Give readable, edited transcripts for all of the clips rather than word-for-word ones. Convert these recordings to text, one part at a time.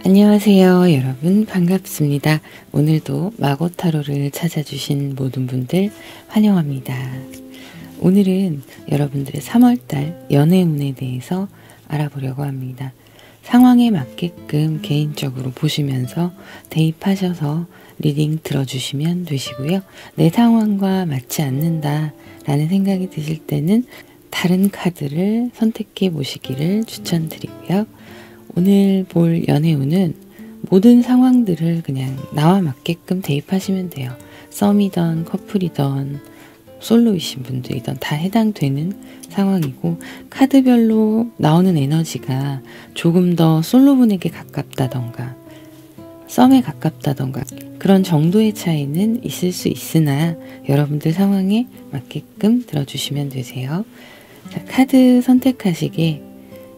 안녕하세요 여러분, 반갑습니다. 오늘도 마고타로를 찾아주신 모든 분들 환영합니다. 오늘은 여러분들의 3월달 연애운에 대해서 알아보려고 합니다. 상황에 맞게끔 개인적으로 보시면서 대입하셔서 리딩 들어주시면 되시고요. 내 상황과 맞지 않는다 라는 생각이 드실 때는 다른 카드를 선택해 보시기를 추천드리고요. 오늘 볼 연애운은 모든 상황들을 그냥 나와 맞게끔 대입하시면 돼요. 썸이던 커플이던 솔로이신 분들이던 다 해당되는 상황이고, 카드별로 나오는 에너지가 조금 더 솔로분에게 가깝다던가 썸에 가깝다던가 그런 정도의 차이는 있을 수 있으나 여러분들 상황에 맞게끔 들어주시면 되세요. 자, 카드 선택하시기에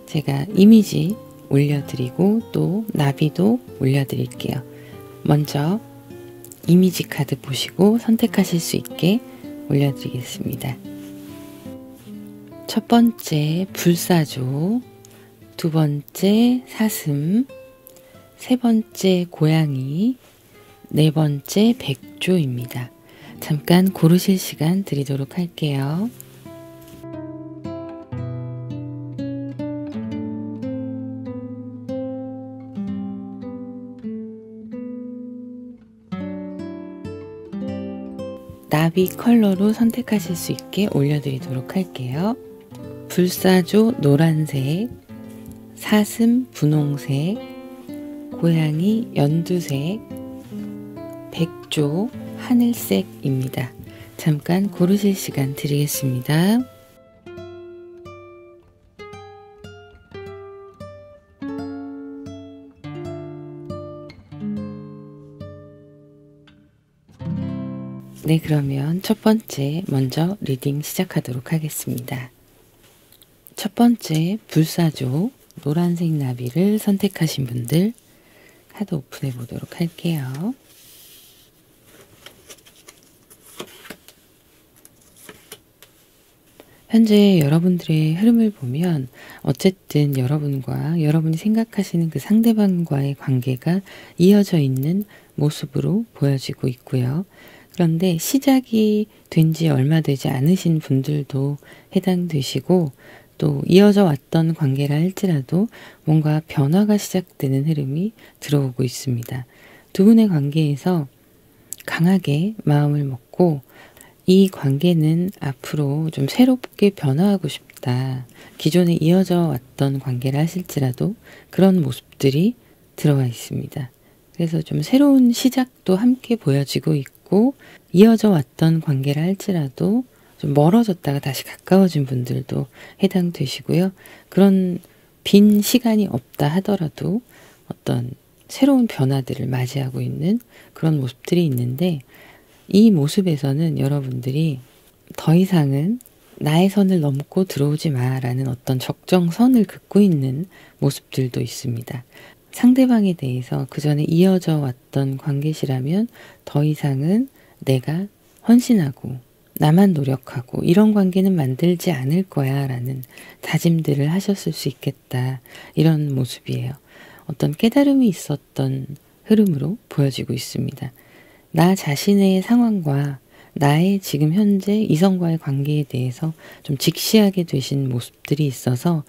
제가 이미지 올려드리고 또 나비도 올려드릴게요. 먼저 이미지 카드 보시고 선택하실 수 있게 올려드리겠습니다. 첫 번째 불사조, 두 번째 사슴, 세 번째 고양이, 네 번째 백조입니다. 잠깐 고르실 시간 드리도록 할게요. 나비 컬러로 선택하실 수 있게 올려드리도록 할게요. 불사조 노란색, 사슴 분홍색, 고양이 연두색, 백조 하늘색입니다. 잠깐 고르실 시간 드리겠습니다. 네, 그러면 첫 번째 먼저 리딩 시작하도록 하겠습니다. 첫 번째 불사조 노란색 나비를 선택하신 분들 카드 오픈해 보도록 할게요. 현재 여러분들의 흐름을 보면 어쨌든 여러분과 여러분이 생각하시는 그 상대방과의 관계가 이어져 있는 모습으로 보여지고 있고요. 그런데 시작이 된 지 얼마 되지 않으신 분들도 해당되시고, 또 이어져 왔던 관계라 할지라도 뭔가 변화가 시작되는 흐름이 들어오고 있습니다. 두 분의 관계에서 강하게 마음을 먹고 이 관계는 앞으로 좀 새롭게 변화하고 싶다. 기존에 이어져 왔던 관계라 하실지라도 그런 모습들이 들어와 있습니다. 그래서 좀 새로운 시작도 함께 보여지고 있고, 이어져 왔던 관계라 할지라도 좀 멀어졌다가 다시 가까워진 분들도 해당되시고요. 그런 빈 시간이 없다 하더라도 어떤 새로운 변화들을 맞이하고 있는 그런 모습들이 있는데, 이 모습에서는 여러분들이 더 이상은 나의 선을 넘고 들어오지 마라는 어떤 적정선을 긋고 있는 모습들도 있습니다. 상대방에 대해서 그 전에 이어져 왔던 관계시라면 더 이상은 내가 헌신하고 나만 노력하고 이런 관계는 만들지 않을 거야 라는 다짐들을 하셨을 수 있겠다, 이런 모습이에요. 어떤 깨달음이 있었던 흐름으로 보여지고 있습니다. 나 자신의 상황과 나의 지금 현재 이성과의 관계에 대해서 좀 직시하게 되신 모습들이 있어서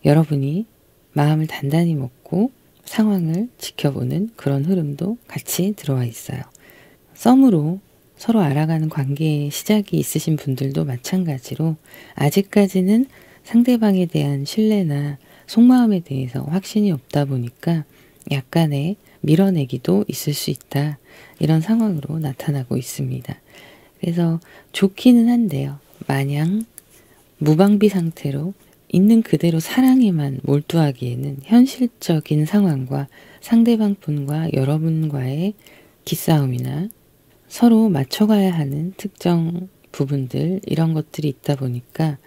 여러분이 마음을 단단히 먹고 상황을 지켜보는 그런 흐름도 같이 들어와 있어요. 썸으로 서로 알아가는 관계의 시작이 있으신 분들도 마찬가지로 아직까지는 상대방에 대한 신뢰나 속마음에 대해서 확신이 없다 보니까 약간의 밀어내기도 있을 수 있다, 이런 상황으로 나타나고 있습니다. 그래서 좋기는 한데요, 마냥 무방비 상태로 있는 그대로 사랑에만 몰두하기에는 현실적인 상황과 상대방 분과 여러분과의 기싸움이나 서로 맞춰가야 하는 특정 부분들, 이런 것들이 있다 보니까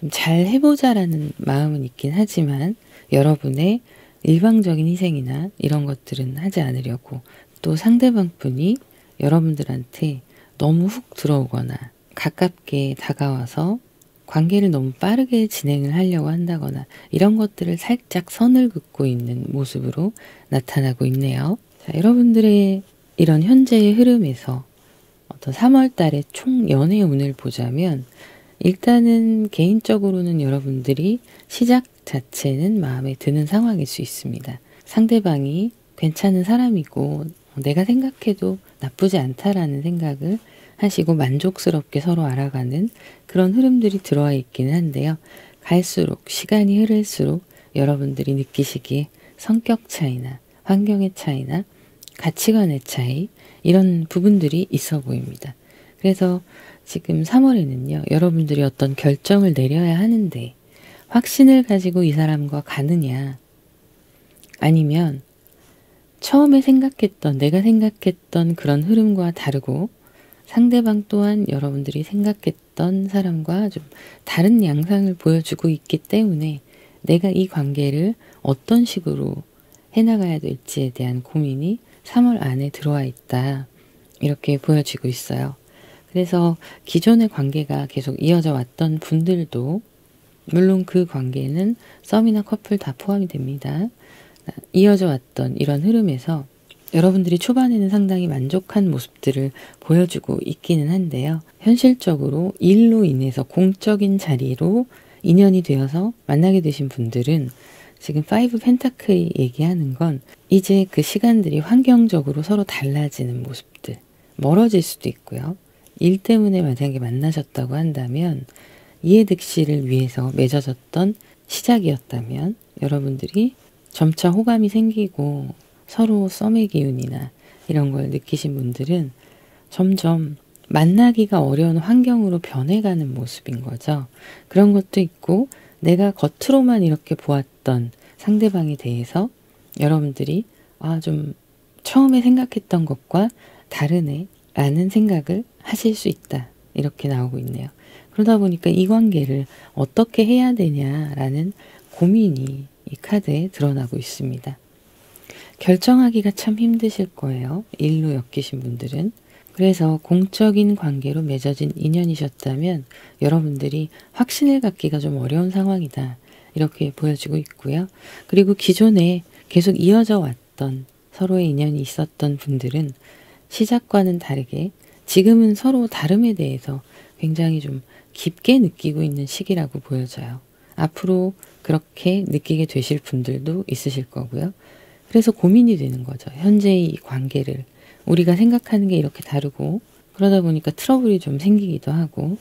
좀 잘 해보자라는 마음은 있긴 하지만 여러분의 일방적인 희생이나 이런 것들은 하지 않으려고, 또 상대방 분이 여러분들한테 너무 훅 들어오거나 가깝게 다가와서 관계를 너무 빠르게 진행을 하려고 한다거나 이런 것들을 살짝 선을 긋고 있는 모습으로 나타나고 있네요. 자, 여러분들의 이런 현재의 흐름에서 어떤 3월 달의 총 연애 운을 보자면 일단은 개인적으로는 여러분들이 시작 자체는 마음에 드는 상황일 수 있습니다. 상대방이 괜찮은 사람이고 내가 생각해도 나쁘지 않다라는 생각을 하시고 만족스럽게 서로 알아가는 그런 흐름들이 들어와 있기는 한데요. 갈수록 시간이 흐를수록 여러분들이 느끼시기에 성격 차이나 환경의 차이나 가치관의 차이 이런 부분들이 있어 보입니다. 그래서 지금 3월에는요. 여러분들이 어떤 결정을 내려야 하는데 확신을 가지고 이 사람과 가느냐 아니면 처음에 생각했던 내가 생각했던 그런 흐름과 다르고 상대방 또한 여러분들이 생각했던 사람과 좀 다른 양상을 보여주고 있기 때문에 내가 이 관계를 어떤 식으로 해나가야 될지에 대한 고민이 3월 안에 들어와 있다. 이렇게 보여지고 있어요. 그래서 기존의 관계가 계속 이어져 왔던 분들도 물론 그 관계는 썸이나 커플 다 포함이 됩니다. 이어져 왔던 이런 흐름에서 여러분들이 초반에는 상당히 만족한 모습들을 보여주고 있기는 한데요. 현실적으로 일로 인해서 공적인 자리로 인연이 되어서 만나게 되신 분들은 지금 5 펜타클이 얘기하는 건 이제 그 시간들이 환경적으로 서로 달라지는 모습들, 멀어질 수도 있고요. 일 때문에 만약에 만나셨다고 한다면 이해득실을 위해서 맺어졌던 시작이었다면 여러분들이 점차 호감이 생기고 서로 썸의 기운이나 이런 걸 느끼신 분들은 점점 만나기가 어려운 환경으로 변해가는 모습인 거죠. 그런 것도 있고 내가 겉으로만 이렇게 보았던 상대방에 대해서 여러분들이 좀 처음에 생각했던 것과 다르네 라는 생각을 하실 수 있다. 이렇게 나오고 있네요. 그러다 보니까 이 관계를 어떻게 해야 되냐라는 고민이 이 카드에 드러나고 있습니다. 결정하기가 참 힘드실 거예요. 일로 엮이신 분들은. 그래서 공적인 관계로 맺어진 인연이셨다면 여러분들이 확신을 갖기가 좀 어려운 상황이다. 이렇게 보여지고 있고요. 그리고 기존에 계속 이어져 왔던 서로의 인연이 있었던 분들은 시작과는 다르게 지금은 서로 다름에 대해서 굉장히 좀 깊게 느끼고 있는 시기라고 보여져요. 앞으로 그렇게 느끼게 되실 분들도 있으실 거고요. 그래서 고민이 되는 거죠. 현재의 이 관계를 우리가 생각하는 게 이렇게 다르고 그러다 보니까 트러블이 좀 생기기도 하고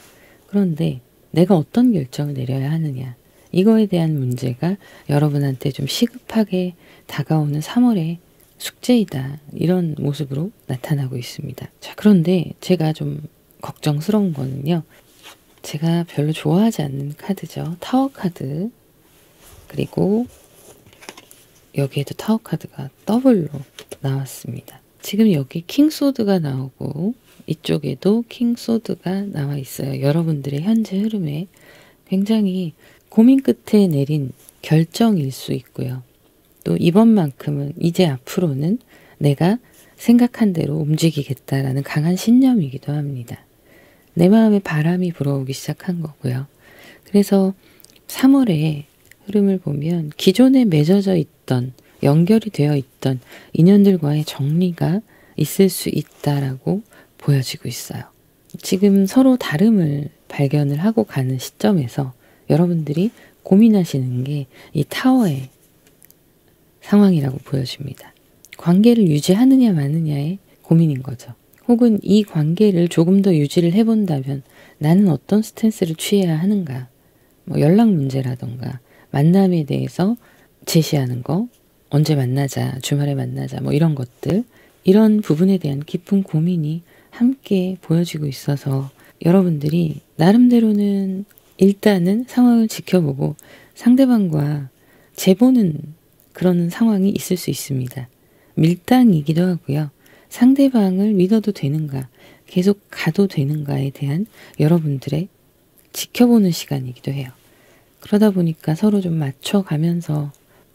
그런데 내가 어떤 결정을 내려야 하느냐 이거에 대한 문제가 여러분한테 좀 시급하게 다가오는 3월의 숙제이다. 이런 모습으로 나타나고 있습니다. 자, 그런데 제가 좀 걱정스러운 거는요. 제가 별로 좋아하지 않는 카드죠. 타워 카드. 그리고 여기에도 타워 카드가 더블로 나왔습니다. 지금 여기 킹소드가 나오고 이쪽에도 킹소드가 나와 있어요. 여러분들의 현재 흐름에 굉장히 고민 끝에 내린 결정일 수 있고요. 또 이번만큼은 이제 앞으로는 내가 생각한 대로 움직이겠다라는 강한 신념이기도 합니다. 내 마음에 바람이 불어오기 시작한 거고요. 그래서 3월에 흐름을 보면 기존에 맺어져 있던 연결이 되어 있던 인연들과의 정리가 있을 수 있다라고 보여지고 있어요. 지금 서로 다름을 발견을 하고 가는 시점에서 여러분들이 고민하시는 게 이 타워의 상황이라고 보여집니다. 관계를 유지하느냐 마느냐의 고민인 거죠. 혹은 이 관계를 조금 더 유지를 해본다면 나는 어떤 스탠스를 취해야 하는가. 연락 문제라던가 만남에 대해서 제시하는 거, 언제 만나자, 주말에 만나자 이런 것들, 이런 부분에 대한 깊은 고민이 함께 보여지고 있어서 여러분들이 나름대로는 일단은 상황을 지켜보고 상대방과 재보는 그런 상황이 있을 수 있습니다. 밀당이기도 하고요. 상대방을 믿어도 되는가, 계속 가도 되는가에 대한 여러분들의 지켜보는 시간이기도 해요. 그러다 보니까 서로 좀 맞춰가면서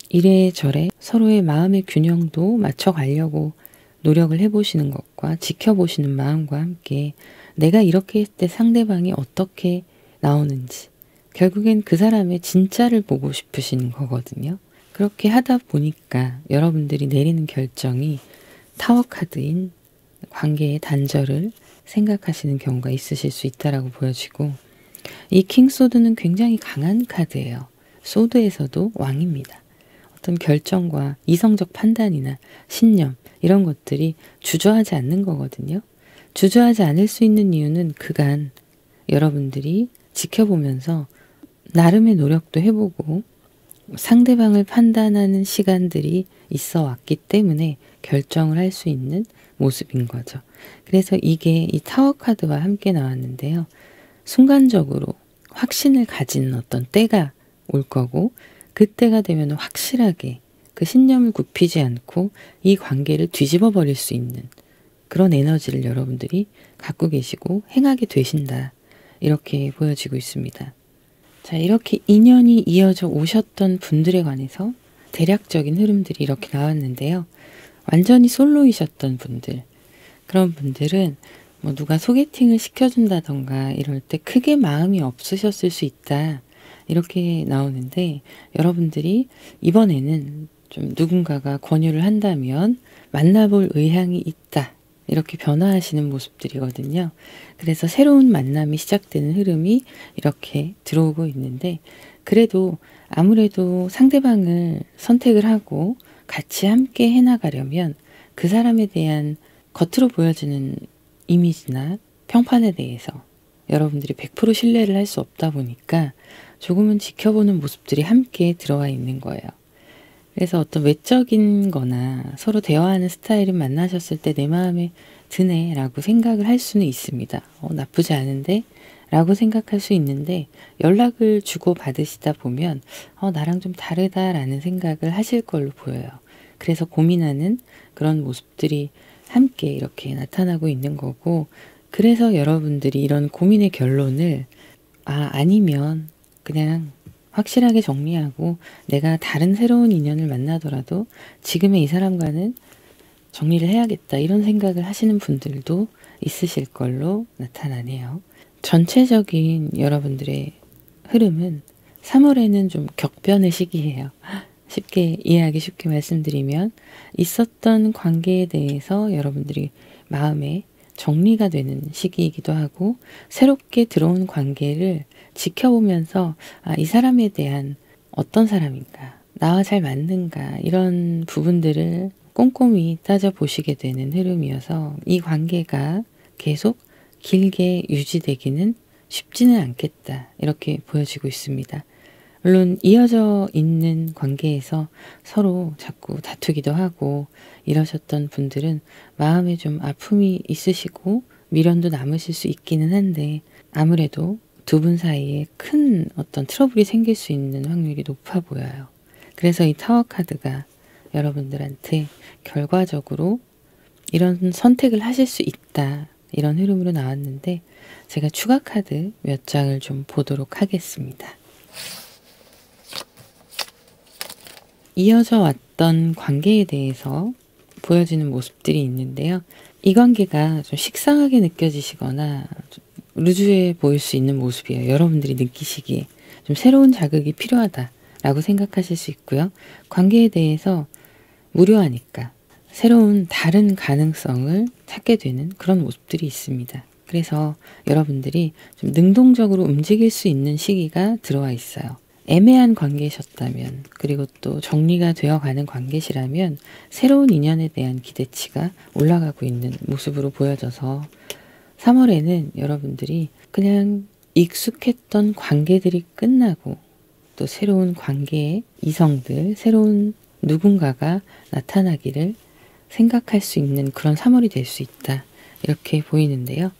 이래저래 서로의 마음의 균형도 맞춰가려고 노력을 해보시는 것과 지켜보시는 마음과 함께 내가 이렇게 했을 때 상대방이 어떻게 나오는지 결국엔 그 사람의 진짜를 보고 싶으신 거거든요. 그렇게 하다 보니까 여러분들이 내리는 결정이 타워 카드인 관계의 단절을 생각하시는 경우가 있으실 수 있다라고 보여지고, 이 킹소드는 굉장히 강한 카드예요. 소드에서도 왕입니다. 어떤 결정과 이성적 판단이나 신념 이런 것들이 주저하지 않는 거거든요. 주저하지 않을 수 있는 이유는 그간 여러분들이 지켜보면서 나름의 노력도 해보고 상대방을 판단하는 시간들이 있어 왔기 때문에 결정을 할 수 있는 모습인 거죠. 그래서 이게 이 타워 카드와 함께 나왔는데요. 순간적으로 확신을 가지는 어떤 때가 올 거고, 그때가 되면 확실하게 그 신념을 굽히지 않고 이 관계를 뒤집어 버릴 수 있는 그런 에너지를 여러분들이 갖고 계시고 행하게 되신다. 이렇게 보여지고 있습니다. 자, 이렇게 인연이 이어져 오셨던 분들에 관해서 대략적인 흐름들이 이렇게 나왔는데요. 완전히 솔로이셨던 분들, 그런 분들은 뭐 누가 소개팅을 시켜준다던가 이럴 때 크게 마음이 없으셨을 수 있다. 이렇게 나오는데, 여러분들이 이번에는 좀 누군가가 권유를 한다면 만나볼 의향이 있다. 이렇게 변화하시는 모습들이거든요. 그래서 새로운 만남이 시작되는 흐름이 이렇게 들어오고 있는데, 그래도 아무래도 상대방을 선택을 하고 같이 함께 해나가려면 그 사람에 대한 겉으로 보여지는 이미지나 평판에 대해서 여러분들이 100% 신뢰를 할 수 없다 보니까 조금은 지켜보는 모습들이 함께 들어와 있는 거예요. 그래서 어떤 외적인 거나 서로 대화하는 스타일을 만나셨을 때 내 마음에 드네 라고 생각을 할 수는 있습니다. 나쁘지 않은데 라고 생각할 수 있는데, 연락을 주고 받으시다 보면 나랑 좀 다르다라는 생각을 하실 걸로 보여요. 그래서 고민하는 그런 모습들이 함께 이렇게 나타나고 있는 거고, 그래서 여러분들이 이런 고민의 결론을 아니면 그냥 확실하게 정리하고 내가 다른 새로운 인연을 만나더라도 지금의 이 사람과는 정리를 해야겠다, 이런 생각을 하시는 분들도 있으실 걸로 나타나네요. 전체적인 여러분들의 흐름은 3월에는 좀 격변의 시기예요. 쉽게 이해하기 쉽게 말씀드리면, 있었던 관계에 대해서 여러분들이 마음에 정리가 되는 시기이기도 하고, 새롭게 들어온 관계를 지켜보면서 이 사람에 대한 어떤 사람인가, 나와 잘 맞는가, 이런 부분들을 꼼꼼히 따져보시게 되는 흐름이어서 이 관계가 계속 길게 유지되기는 쉽지는 않겠다, 이렇게 보여지고 있습니다. 물론 이어져 있는 관계에서 서로 자꾸 다투기도 하고 이러셨던 분들은 마음에 좀 아픔이 있으시고 미련도 남으실 수 있기는 한데, 아무래도 두 분 사이에 큰 어떤 트러블이 생길 수 있는 확률이 높아 보여요. 그래서 이 타워 카드가 여러분들한테 결과적으로 이런 선택을 하실 수 있다, 이런 흐름으로 나왔는데, 제가 추가 카드 몇 장을 좀 보도록 하겠습니다. 이어져 왔던 관계에 대해서 보여지는 모습들이 있는데요. 이 관계가 좀 식상하게 느껴지시거나 좀 루즈해 보일 수 있는 모습이에요. 여러분들이 느끼시기에 좀 새로운 자극이 필요하다라고 생각하실 수 있고요. 관계에 대해서 무료하니까 새로운 다른 가능성을 찾게 되는 그런 모습들이 있습니다. 그래서 여러분들이 좀 능동적으로 움직일 수 있는 시기가 들어와 있어요. 애매한 관계셨다면, 그리고 또 정리가 되어가는 관계시라면 새로운 인연에 대한 기대치가 올라가고 있는 모습으로 보여져서 3월에는 여러분들이 그냥 익숙했던 관계들이 끝나고 또 새로운 관계의 이성들, 새로운 누군가가 나타나기를 생각할 수 있는 그런 3월이 될 수 있다, 이렇게 보이는데요.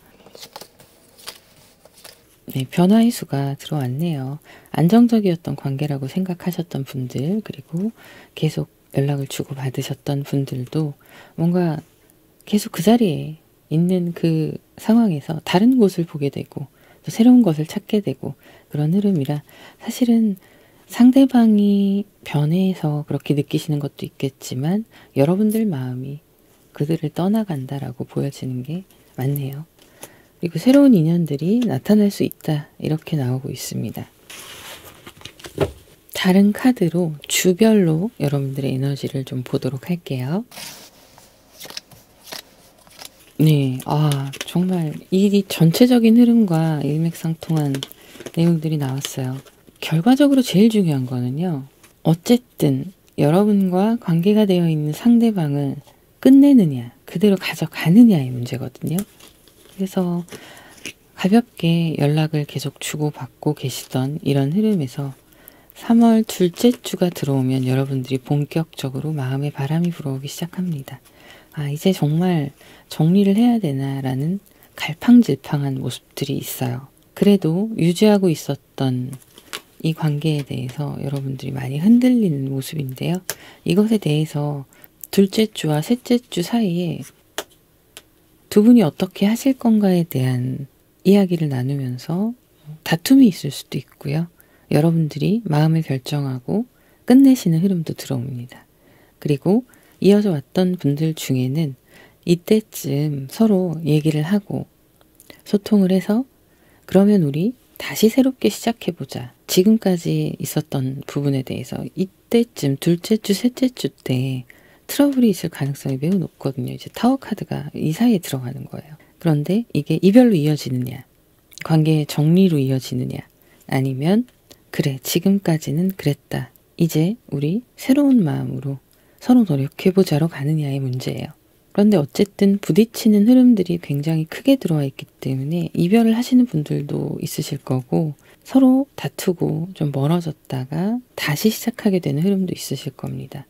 네, 변화의 수가 들어왔네요. 안정적이었던 관계라고 생각하셨던 분들, 그리고 계속 연락을 주고 받으셨던 분들도 뭔가 계속 그 자리에 있는 그 상황에서 다른 곳을 보게 되고 또 새로운 것을 찾게 되고 그런 흐름이라, 사실은 상대방이 변해서 그렇게 느끼시는 것도 있겠지만 여러분들 마음이 그들을 떠나간다라고 보여지는 게 맞네요. 그리고 새로운 인연들이 나타날 수 있다, 이렇게 나오고 있습니다. 다른 카드로 주별로 여러분들의 에너지를 좀 보도록 할게요. 네, 정말 이 전체적인 흐름과 일맥상통한 내용들이 나왔어요. 결과적으로 제일 중요한 거는요. 어쨌든 여러분과 관계가 되어 있는 상대방을 끝내느냐, 그대로 가져가느냐의 문제거든요. 그래서 가볍게 연락을 계속 주고받고 계시던 이런 흐름에서 3월 둘째 주가 들어오면 여러분들이 본격적으로 마음에 바람이 불어오기 시작합니다. 이제 정말 정리를 해야 되나라는 갈팡질팡한 모습들이 있어요. 그래도 유지하고 있었던 이 관계에 대해서 여러분들이 많이 흔들리는 모습인데요. 이것에 대해서 둘째 주와 셋째 주 사이에 두 분이 어떻게 하실 건가에 대한 이야기를 나누면서 다툼이 있을 수도 있고요. 여러분들이 마음을 결정하고 끝내시는 흐름도 들어옵니다. 그리고 이어져 왔던 분들 중에는 이때쯤 서로 얘기를 하고 소통을 해서 그러면 우리 다시 새롭게 시작해보자. 지금까지 있었던 부분에 대해서 이때쯤 둘째 주, 셋째 주 때 트러블이 있을 가능성이 매우 높거든요. 이제 타워 카드가 이 사이에 들어가는 거예요. 그런데 이게 이별로 이어지느냐, 관계의 정리로 이어지느냐, 아니면 그래, 지금까지는 그랬다. 이제 우리 새로운 마음으로 서로 노력해보자로 가느냐의 문제예요. 그런데 어쨌든 부딪히는 흐름들이 굉장히 크게 들어와 있기 때문에 이별을 하시는 분들도 있으실 거고 서로 다투고 좀 멀어졌다가 다시 시작하게 되는 흐름도 있으실 겁니다.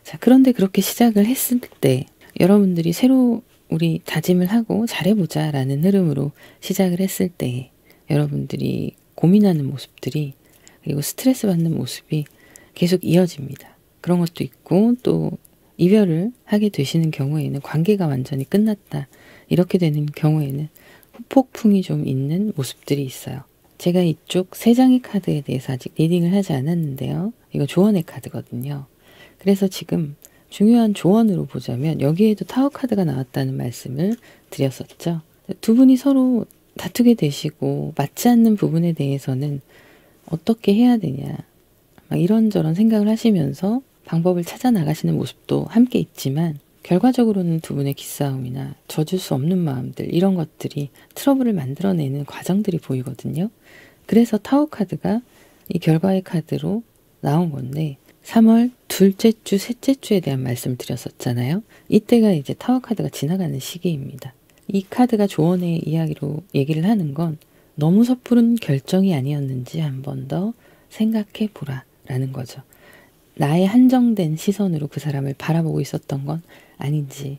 자, 그런데 그렇게 시작을 했을 때 여러분들이 새로 우리 다짐을 하고 잘해보자 라는 흐름으로 시작을 했을 때 여러분들이 고민하는 모습들이 그리고 스트레스 받는 모습이 계속 이어집니다. 그런 것도 있고 또 이별을 하게 되시는 경우에는 관계가 완전히 끝났다. 이렇게 되는 경우에는 후폭풍이 좀 있는 모습들이 있어요. 제가 이쪽 3장의 카드에 대해서 아직 리딩을 하지 않았는데요. 이거 조언의 카드거든요. 그래서 지금 중요한 조언으로 보자면 여기에도 타워 카드가 나왔다는 말씀을 드렸었죠. 두 분이 서로 다투게 되시고 맞지 않는 부분에 대해서는 어떻게 해야 되냐. 막 이런저런 생각을 하시면서 방법을 찾아 나가시는 모습도 함께 있지만 결과적으로는 두 분의 기싸움이나 져줄 수 없는 마음들 이런 것들이 트러블을 만들어내는 과정들이 보이거든요. 그래서 타워 카드가 이 결과의 카드로 나온 건데 3월 둘째 주, 셋째 주에 대한 말씀을 드렸었잖아요. 이때가 이제 타워 카드가 지나가는 시기입니다. 이 카드가 조언의 이야기로 얘기를 하는 건 너무 섣부른 결정이 아니었는지 한 번 더 생각해 보라 라는 거죠. 나의 한정된 시선으로 그 사람을 바라보고 있었던 건 아닌지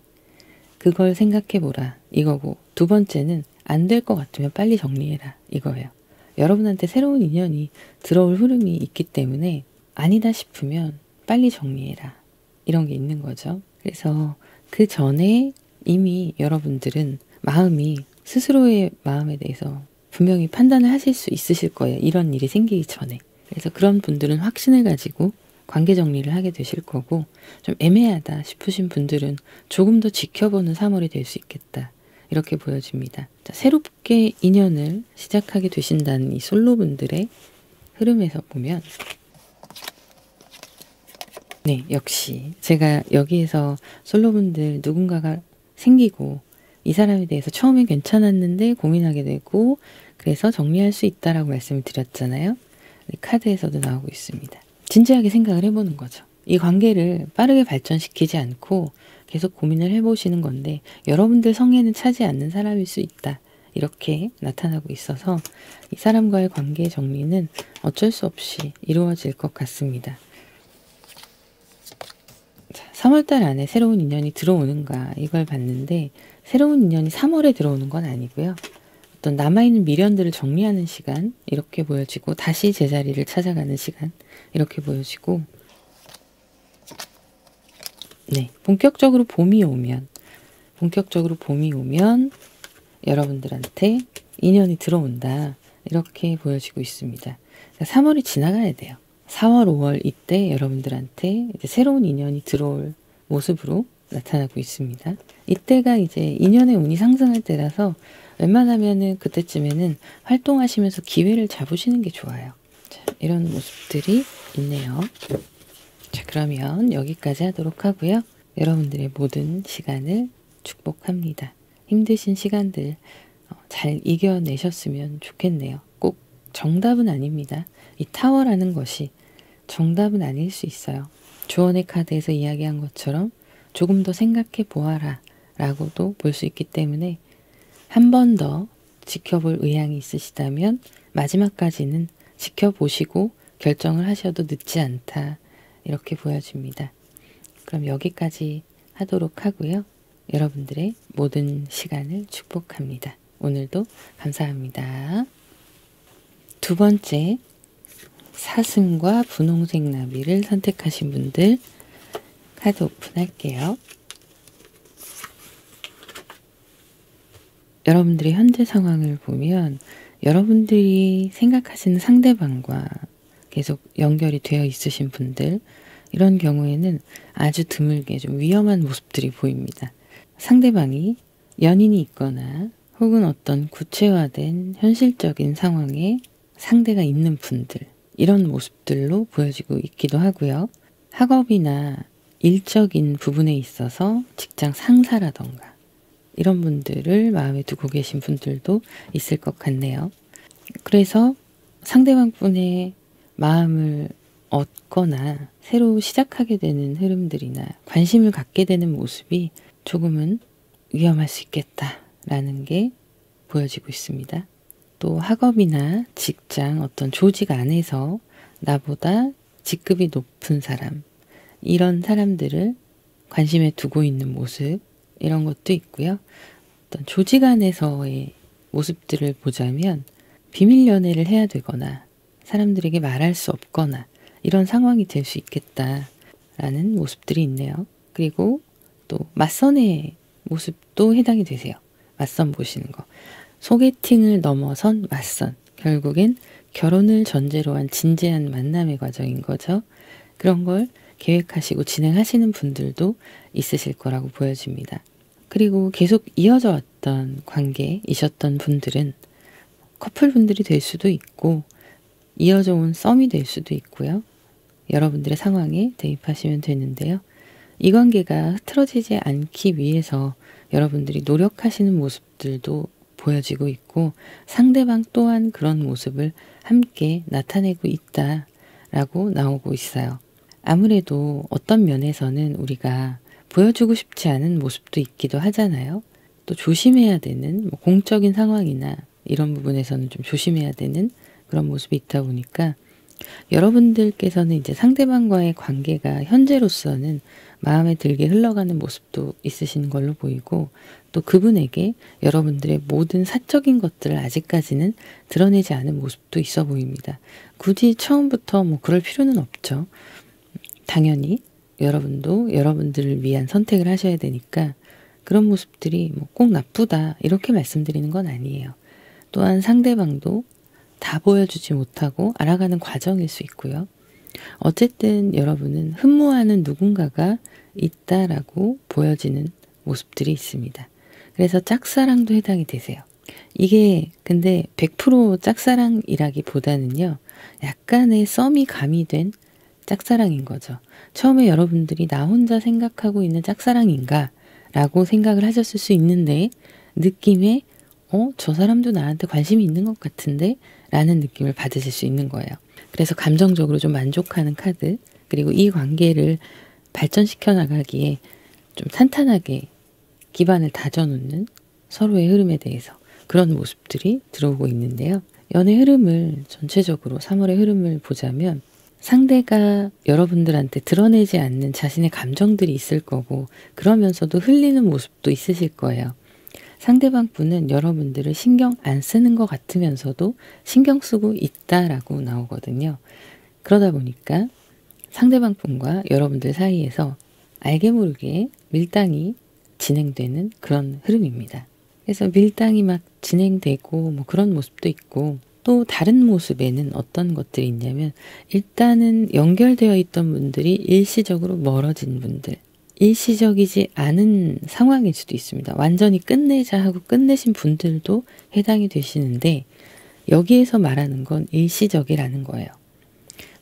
그걸 생각해 보라 이거고, 두 번째는 안 될 것 같으면 빨리 정리해라 이거예요. 여러분한테 새로운 인연이 들어올 흐름이 있기 때문에 아니다 싶으면 빨리 정리해라 이런 게 있는 거죠. 그래서 그 전에 이미 여러분들은 마음이 스스로의 마음에 대해서 분명히 판단을 하실 수 있으실 거예요. 이런 일이 생기기 전에. 그래서 그런 분들은 확신을 가지고 관계 정리를 하게 되실 거고, 좀 애매하다 싶으신 분들은 조금 더 지켜보는 3월이 될 수 있겠다. 이렇게 보여집니다. 자, 새롭게 인연을 시작하게 되신다는 이 솔로분들의 흐름에서 보면 네, 역시 제가 여기에서 솔로분들 누군가가 생기고 이 사람에 대해서 처음엔 괜찮았는데 고민하게 되고 그래서 정리할 수 있다라고 말씀을 드렸잖아요. 카드에서도 나오고 있습니다. 진지하게 생각을 해보는 거죠. 이 관계를 빠르게 발전시키지 않고 계속 고민을 해보시는 건데 여러분들 성에는 차지 않는 사람일 수 있다. 이렇게 나타나고 있어서 이 사람과의 관계 정리는 어쩔 수 없이 이루어질 것 같습니다. 3월달 안에 새로운 인연이 들어오는가 이걸 봤는데 새로운 인연이 3월에 들어오는 건 아니고요. 어떤 남아있는 미련들을 정리하는 시간 이렇게 보여지고 다시 제자리를 찾아가는 시간 이렇게 보여지고, 네, 본격적으로 봄이 오면 여러분들한테 인연이 들어온다 이렇게 보여지고 있습니다. 3월이 지나가야 돼요. 4월, 5월 이때 여러분들한테 이제 새로운 인연이 들어올 모습으로 나타나고 있습니다. 이때가 이제 인연의 운이 상승할 때라서 웬만하면은 그때쯤에는 활동하시면서 기회를 잡으시는 게 좋아요. 자, 이런 모습들이 있네요. 자, 그러면 여기까지 하도록 하고요. 여러분들의 모든 시간을 축복합니다. 힘드신 시간들 잘 이겨내셨으면 좋겠네요. 꼭 정답은 아닙니다. 이 타워라는 것이 정답은 아닐 수 있어요. 조언의 카드에서 이야기한 것처럼 조금 더 생각해 보아라 라고도 볼 수 있기 때문에 한 번 더 지켜볼 의향이 있으시다면 마지막까지는 지켜보시고 결정을 하셔도 늦지 않다 이렇게 보여집니다. 그럼 여기까지 하도록 하고요. 여러분들의 모든 시간을 축복합니다. 오늘도 감사합니다. 두 번째, 사슴과 분홍색 나비를 선택하신 분들 카드 오픈할게요. 여러분들의 현재 상황을 보면 여러분들이 생각하시는 상대방과 계속 연결이 되어 있으신 분들, 이런 경우에는 아주 드물게 좀 위험한 모습들이 보입니다. 상대방이 연인이 있거나 혹은 어떤 구체화된 현실적인 상황에 상대가 있는 분들, 이런 모습들로 보여지고 있기도 하고요. 학업이나 일적인 부분에 있어서 직장 상사라던가 이런 분들을 마음에 두고 계신 분들도 있을 것 같네요. 그래서 상대방 분의 마음을 얻거나 새로 시작하게 되는 흐름들이나 관심을 갖게 되는 모습이 조금은 위험할 수 있겠다라는 게 보여지고 있습니다. 또 학업이나 직장, 어떤 조직 안에서 나보다 직급이 높은 사람, 이런 사람들을 관심에 두고 있는 모습, 이런 것도 있고요. 어떤 조직 안에서의 모습들을 보자면 비밀 연애를 해야 되거나 사람들에게 말할 수 없거나 이런 상황이 될 수 있겠다라는 모습들이 있네요. 그리고 또 맞선의 모습도 해당이 되세요. 맞선 보시는 거. 소개팅을 넘어선 맞선. 결국엔 결혼을 전제로 한 진지한 만남의 과정인 거죠. 그런 걸 계획하시고 진행하시는 분들도 있으실 거라고 보여집니다. 그리고 계속 이어져 왔던 관계이셨던 분들은 커플분들이 될 수도 있고 이어져 온 썸이 될 수도 있고요. 여러분들의 상황에 대입하시면 되는데요. 이 관계가 흐트러지지 않기 위해서 여러분들이 노력하시는 모습들도 보여지고 있고 상대방 또한 그런 모습을 함께 나타내고 있다라고 나오고 있어요. 아무래도 어떤 면에서는 우리가 보여주고 싶지 않은 모습도 있기도 하잖아요. 또 조심해야 되는 공적인 상황이나 이런 부분에서는 좀 조심해야 되는 그런 모습이 있다 보니까 여러분들께서는 이제 상대방과의 관계가 현재로서는 마음에 들게 흘러가는 모습도 있으신 걸로 보이고 또 그분에게 여러분들의 모든 사적인 것들을 아직까지는 드러내지 않은 모습도 있어 보입니다. 굳이 처음부터 그럴 필요는 없죠. 당연히 여러분도 여러분들을 위한 선택을 하셔야 되니까 그런 모습들이 꼭 나쁘다 이렇게 말씀드리는 건 아니에요. 또한 상대방도 다 보여주지 못하고 알아가는 과정일 수 있고요. 어쨌든 여러분은 흠모하는 누군가가 있다라고 보여지는 모습들이 있습니다. 그래서 짝사랑도 해당이 되세요. 이게 근데 100% 짝사랑이라기보다는요. 약간의 썸이 가미된 짝사랑인 거죠. 처음에 여러분들이 나 혼자 생각하고 있는 짝사랑인가? 라고 생각을 하셨을 수 있는데 느낌에 저 사람도 나한테 관심이 있는 것 같은데? 라는 느낌을 받으실 수 있는 거예요. 그래서 감정적으로 좀 만족하는 카드, 그리고 이 관계를 발전시켜 나가기에 좀 탄탄하게 기반을 다져놓는 서로의 흐름에 대해서 그런 모습들이 들어오고 있는데요. 연애 흐름을 전체적으로 3월의 흐름을 보자면 상대가 여러분들한테 드러내지 않는 자신의 감정들이 있을 거고 그러면서도 흘리는 모습도 있으실 거예요. 상대방 분은 여러분들을 신경 안 쓰는 것 같으면서도 신경 쓰고 있다라고 나오거든요. 그러다 보니까 상대방 분과 여러분들 사이에서 알게 모르게 밀당이 진행되는 그런 흐름입니다. 그래서 밀당이 막 진행되고 그런 모습도 있고 또 다른 모습에는 어떤 것들이 있냐면 일단은 연결되어 있던 분들이 일시적으로 멀어진 분들, 일시적이지 않은 상황일 수도 있습니다. 완전히 끝내자 하고 끝내신 분들도 해당이 되시는데 여기에서 말하는 건 일시적이라는 거예요.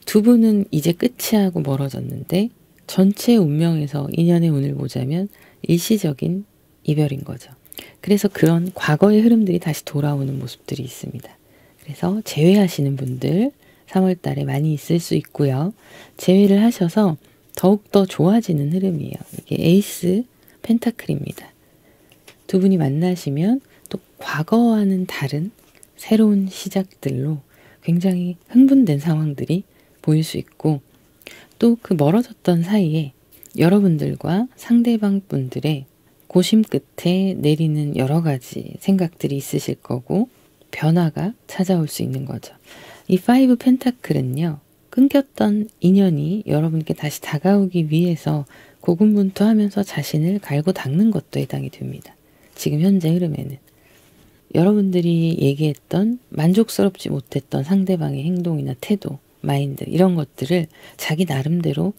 두 분은 이제 끝이 하고 멀어졌는데 전체 운명에서 인연의 운을 보자면 일시적인 이별인 거죠. 그래서 그런 과거의 흐름들이 다시 돌아오는 모습들이 있습니다. 그래서 재회하시는 분들 3월 달에 많이 있을 수 있고요. 재회를 하셔서 더욱더 좋아지는 흐름이에요. 이게 에이스 펜타클입니다. 두 분이 만나시면 또 과거와는 다른 새로운 시작들로 굉장히 흥분된 상황들이 보일 수 있고, 또 그 멀어졌던 사이에 여러분들과 상대방 분들의 고심 끝에 내리는 여러 가지 생각들이 있으실 거고 변화가 찾아올 수 있는 거죠. 이 5 펜타클은요, 끊겼던 인연이 여러분께 다시 다가오기 위해서 고군분투하면서 자신을 갈고 닦는 것도 해당이 됩니다. 지금 현재 흐름에는 여러분들이 얘기했던 만족스럽지 못했던 상대방의 행동이나 태도, 마인드 이런 것들을 자기 나름대로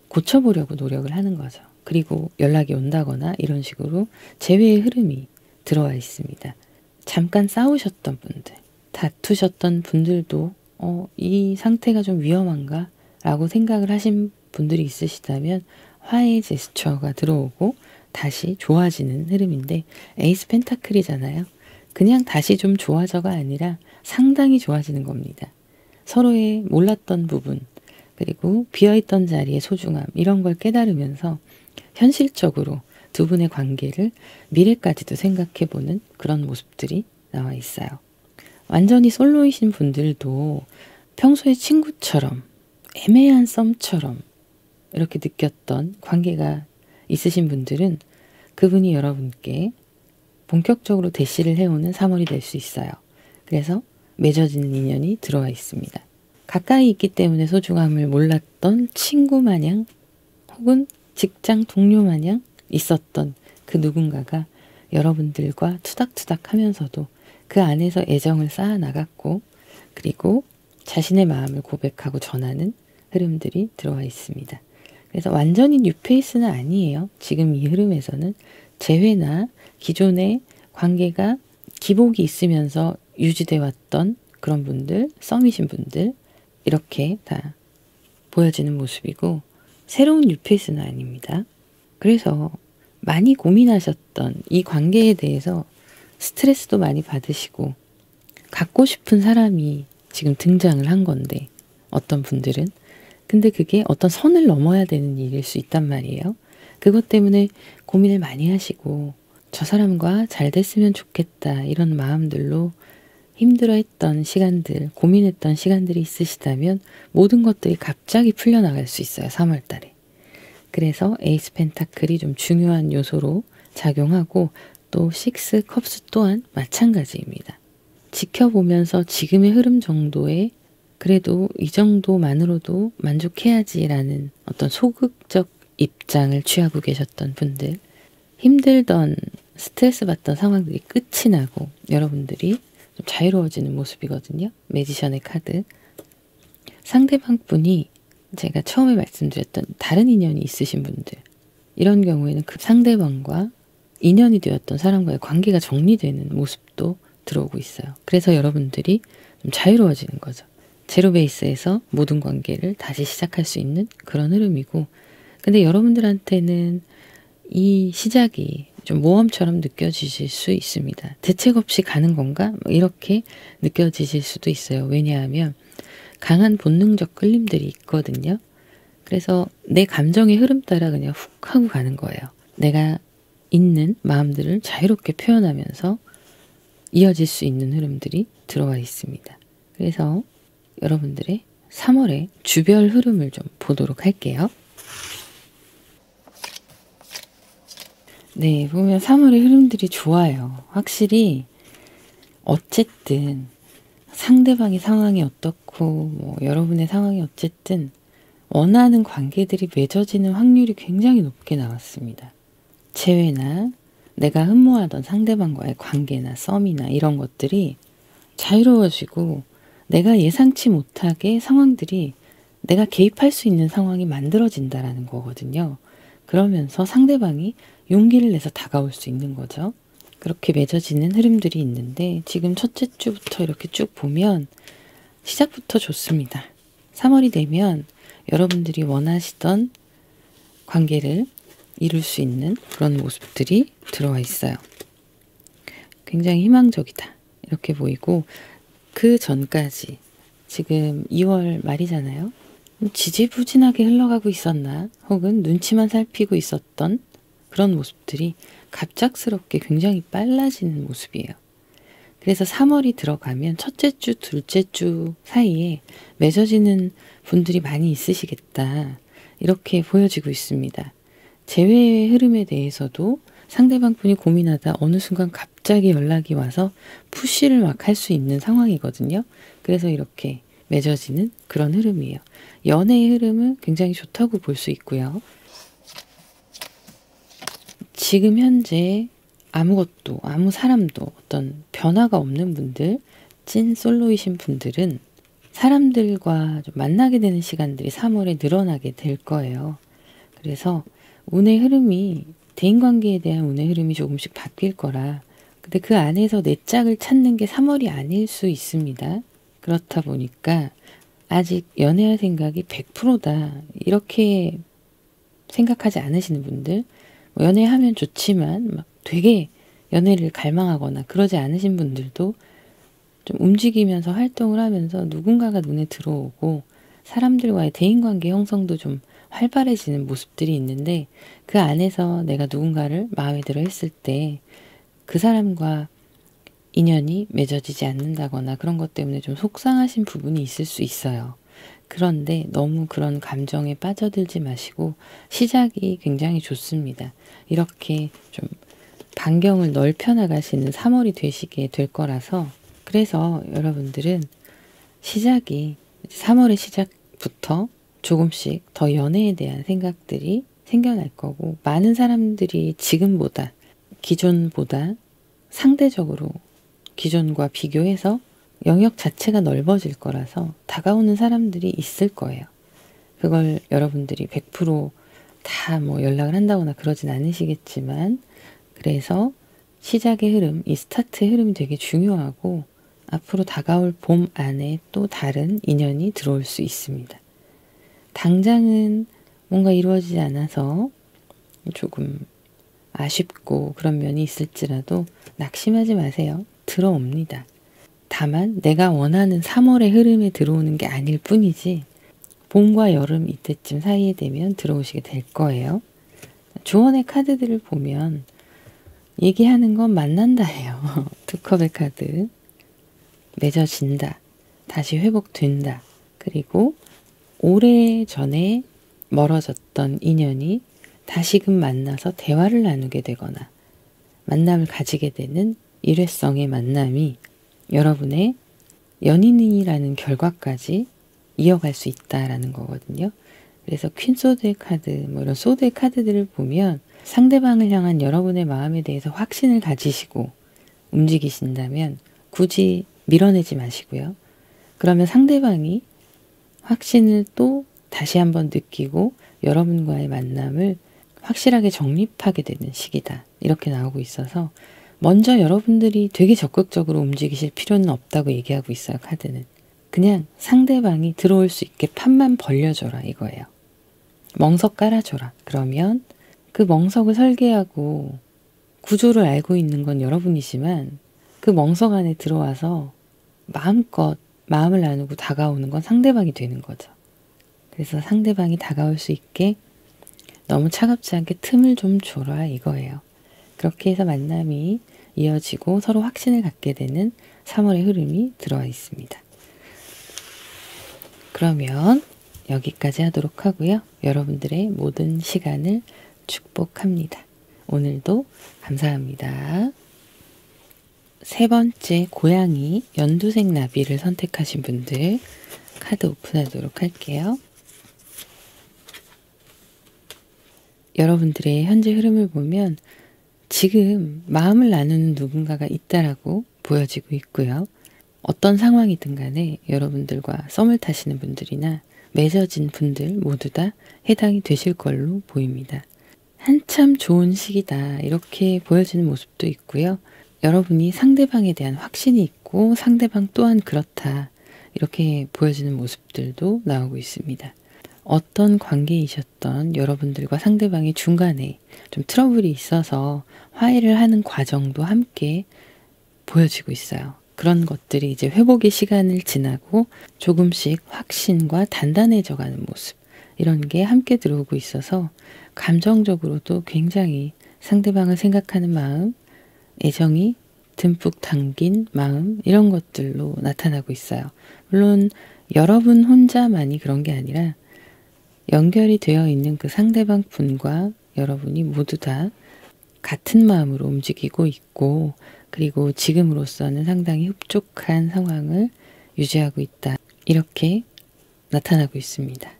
고쳐보려고 노력을 하는 거죠. 그리고 연락이 온다거나 이런 식으로 재회의 흐름이 들어와 있습니다. 잠깐 싸우셨던 분들, 다투셨던 분들도 이 상태가 좀 위험한가? 라고 생각을 하신 분들이 있으시다면 화해의 제스처가 들어오고 다시 좋아지는 흐름인데, 에이스 펜타클이잖아요. 그냥 다시 좀 좋아져가 아니라 상당히 좋아지는 겁니다. 서로의 몰랐던 부분, 그리고 비어있던 자리의 소중함 이런 걸 깨달으면서 현실적으로 두 분의 관계를 미래까지도 생각해보는 그런 모습들이 나와 있어요. 완전히 솔로이신 분들도 평소에 친구처럼 애매한 썸처럼 이렇게 느꼈던 관계가 있으신 분들은 그분이 여러분께 본격적으로 대시를 해오는 3월이 될 수 있어요. 그래서 맺어지는 인연이 들어와 있습니다. 가까이 있기 때문에 소중함을 몰랐던 친구 마냥 혹은 직장 동료 마냥 있었던 그 누군가가 여러분들과 투닥투닥 하면서도 그 안에서 애정을 쌓아 나갔고, 그리고 자신의 마음을 고백하고 전하는 흐름들이 들어와 있습니다. 그래서 완전히 뉴페이스는 아니에요. 지금 이 흐름에서는 재회나 기존의 관계가 기복이 있으면서 유지돼 왔던 그런 분들, 썸이신 분들 이렇게 다 보여지는 모습이고, 새로운 뉴페이스는 아닙니다. 그래서 많이 고민하셨던 이 관계에 대해서 스트레스도 많이 받으시고 갖고 싶은 사람이 지금 등장을 한 건데, 어떤 분들은 근데 그게 어떤 선을 넘어야 되는 일일 수 있단 말이에요. 그것 때문에 고민을 많이 하시고 저 사람과 잘 됐으면 좋겠다 이런 마음들로 힘들어했던 시간들, 고민했던 시간들이 있으시다면 모든 것들이 갑자기 풀려나갈 수 있어요. 3월 달에. 그래서 에이스 펜타클이 좀 중요한 요소로 작용하고, 또 6 컵스 또한 마찬가지입니다. 지켜보면서 지금의 흐름 정도에 그래도 이 정도만으로도 만족해야지라는 어떤 소극적 입장을 취하고 계셨던 분들, 힘들던 스트레스 받던 상황들이 끝이 나고 여러분들이 좀 자유로워지는 모습이거든요. 매지션의 카드. 상대방 분이 제가 처음에 말씀드렸던 다른 인연이 있으신 분들, 이런 경우에는 그 상대방과 인연이 되었던 사람과의 관계가 정리되는 모습도 들어오고 있어요. 그래서 여러분들이 좀 자유로워지는 거죠. 제로 베이스에서 모든 관계를 다시 시작할 수 있는 그런 흐름이고, 근데 여러분들한테는 이 시작이 좀 모험처럼 느껴지실 수 있습니다. 대책 없이 가는 건가? 이렇게 느껴지실 수도 있어요. 왜냐하면 강한 본능적 끌림들이 있거든요. 그래서 내 감정의 흐름 따라 그냥 훅 하고 가는 거예요. 내가 있는 마음들을 자유롭게 표현하면서 이어질 수 있는 흐름들이 들어와 있습니다. 그래서 여러분들의 3월의 주별 흐름을 좀 보도록 할게요. 네, 보면 3월의 흐름들이 좋아요. 확실히 어쨌든 상대방의 상황이 어떻고 여러분의 상황이 어쨌든 원하는 관계들이 맺어지는 확률이 굉장히 높게 나왔습니다. 재회나 내가 흠모하던 상대방과의 관계나 썸이나 이런 것들이 자유로워지고, 내가 예상치 못하게 상황들이 내가 개입할 수 있는 상황이 만들어진다라는 거거든요. 그러면서 상대방이 용기를 내서 다가올 수 있는 거죠. 그렇게 맺어지는 흐름들이 있는데, 지금 첫째 주부터 이렇게 쭉 보면 시작부터 좋습니다. 3월이 되면 여러분들이 원하시던 관계를 이룰 수 있는 그런 모습들이 들어와 있어요. 굉장히 희망적이다 이렇게 보이고, 그 전까지 지금 2월 말이잖아요. 지지부진하게 흘러가고 있었나, 혹은 눈치만 살피고 있었던 그런 모습들이 갑작스럽게 굉장히 빨라지는 모습이에요. 그래서 3월이 들어가면 첫째 주, 둘째 주 사이에 맺어지는 분들이 많이 있으시겠다 이렇게 보여지고 있습니다. 재회의 흐름에 대해서도 상대방 분이 고민하다 어느 순간 갑자기 연락이 와서 푸시를 막 할 수 있는 상황이거든요. 그래서 이렇게 맺어지는 그런 흐름이에요. 연애의 흐름은 굉장히 좋다고 볼 수 있고요. 지금 현재 아무것도, 아무 사람도 어떤 변화가 없는 분들, 찐 솔로이신 분들은 사람들과 좀 만나게 되는 시간들이 3월에 늘어나게 될 거예요. 그래서 운의 흐름이, 대인관계에 대한 운의 흐름이 조금씩 바뀔 거라. 근데 그 안에서 내 짝을 찾는 게 3월이 아닐 수 있습니다. 그렇다 보니까 아직 연애할 생각이 100%다 이렇게 생각하지 않으시는 분들, 뭐 연애하면 좋지만 막 되게 연애를 갈망하거나 그러지 않으신 분들도 좀 움직이면서 활동을 하면서 누군가가 눈에 들어오고 사람들과의 대인관계 형성도 좀 활발해지는 모습들이 있는데, 그 안에서 내가 누군가를 마음에 들어 했을 때 그 사람과 인연이 맺어지지 않는다거나 그런 것 때문에 좀 속상하신 부분이 있을 수 있어요. 그런데 너무 그런 감정에 빠져들지 마시고 시작이 굉장히 좋습니다. 이렇게 좀 반경을 넓혀 나가시는 3월이 되시게 될 거라서, 그래서 여러분들은 시작이 3월의 시작부터 조금씩 더 연애에 대한 생각들이 생겨날 거고, 많은 사람들이 지금보다, 기존보다 상대적으로 기존과 비교해서 영역 자체가 넓어질 거라서 다가오는 사람들이 있을 거예요. 그걸 여러분들이 100% 다 뭐 연락을 한다거나 그러진 않으시겠지만, 그래서 시작의 흐름, 이 스타트의 흐름이 되게 중요하고, 앞으로 다가올 봄 안에 또 다른 인연이 들어올 수 있습니다. 당장은 뭔가 이루어지지 않아서 조금 아쉽고 그런 면이 있을지라도 낙심하지 마세요. 들어옵니다. 다만 내가 원하는 3월의 흐름에 들어오는 게 아닐 뿐이지, 봄과 여름 이때쯤 사이에 되면 들어오시게 될 거예요. 조언의 카드들을 보면 얘기하는 건 만난다예요. 두 컵의 카드. 맺어진다. 다시 회복된다. 그리고 오래전에 멀어졌던 인연이 다시금 만나서 대화를 나누게 되거나 만남을 가지게 되는 일회성의 만남이 여러분의 연인이라는 결과까지 이어갈 수 있다라는 거거든요. 그래서 퀸 소드의 카드, 뭐 이런 소드의 카드들을 보면 상대방을 향한 여러분의 마음에 대해서 확신을 가지시고 움직이신다면 굳이 밀어내지 마시고요. 그러면 상대방이 확신을 또 다시 한번 느끼고 여러분과의 만남을 확실하게 정립하게 되는 시기다. 이렇게 나오고 있어서 먼저 여러분들이 되게 적극적으로 움직이실 필요는 없다고 얘기하고 있어요. 카드는. 그냥 상대방이 들어올 수 있게 판만 벌려줘라 이거예요. 멍석 깔아줘라. 그러면 그 멍석을 설계하고 구조를 알고 있는 건 여러분이지만 그 멍석 안에 들어와서 마음껏 마음을 나누고 다가오는 건 상대방이 되는 거죠. 그래서 상대방이 다가올 수 있게 너무 차갑지 않게 틈을 좀 줘라 이거예요. 그렇게 해서 만남이 이어지고 서로 확신을 갖게 되는 3월의 흐름이 들어와 있습니다. 그러면 여기까지 하도록 하고요. 여러분들의 모든 시간을 축복합니다. 오늘도 감사합니다. 세 번째 고양이 연두색 나비를 선택하신 분들 카드 오픈하도록 할게요. 여러분들의 현재 흐름을 보면 지금 마음을 나누는 누군가가 있다라고 보여지고 있고요. 어떤 상황이든 간에 여러분들과 썸을 타시는 분들이나 맺어진 분들 모두 다 해당이 되실 걸로 보입니다. 한참 좋은 시기다 이렇게 보여지는 모습도 있고요. 여러분이 상대방에 대한 확신이 있고 상대방 또한 그렇다 이렇게 보여지는 모습들도 나오고 있습니다. 어떤 관계이셨던 여러분들과 상대방의 중간에 좀 트러블이 있어서 화해를 하는 과정도 함께 보여지고 있어요. 그런 것들이 이제 회복의 시간을 지나고 조금씩 확신과 단단해져가는 모습, 이런 게 함께 들어오고 있어서 감정적으로도 굉장히 상대방을 생각하는 마음, 애정이 듬뿍 담긴 마음, 이런 것들로 나타나고 있어요. 물론 여러분 혼자만이 그런 게 아니라 연결이 되어 있는 그 상대방 분과 여러분이 모두 다 같은 마음으로 움직이고 있고, 그리고 지금으로서는 상당히 흡족한 상황을 유지하고 있다, 이렇게 나타나고 있습니다.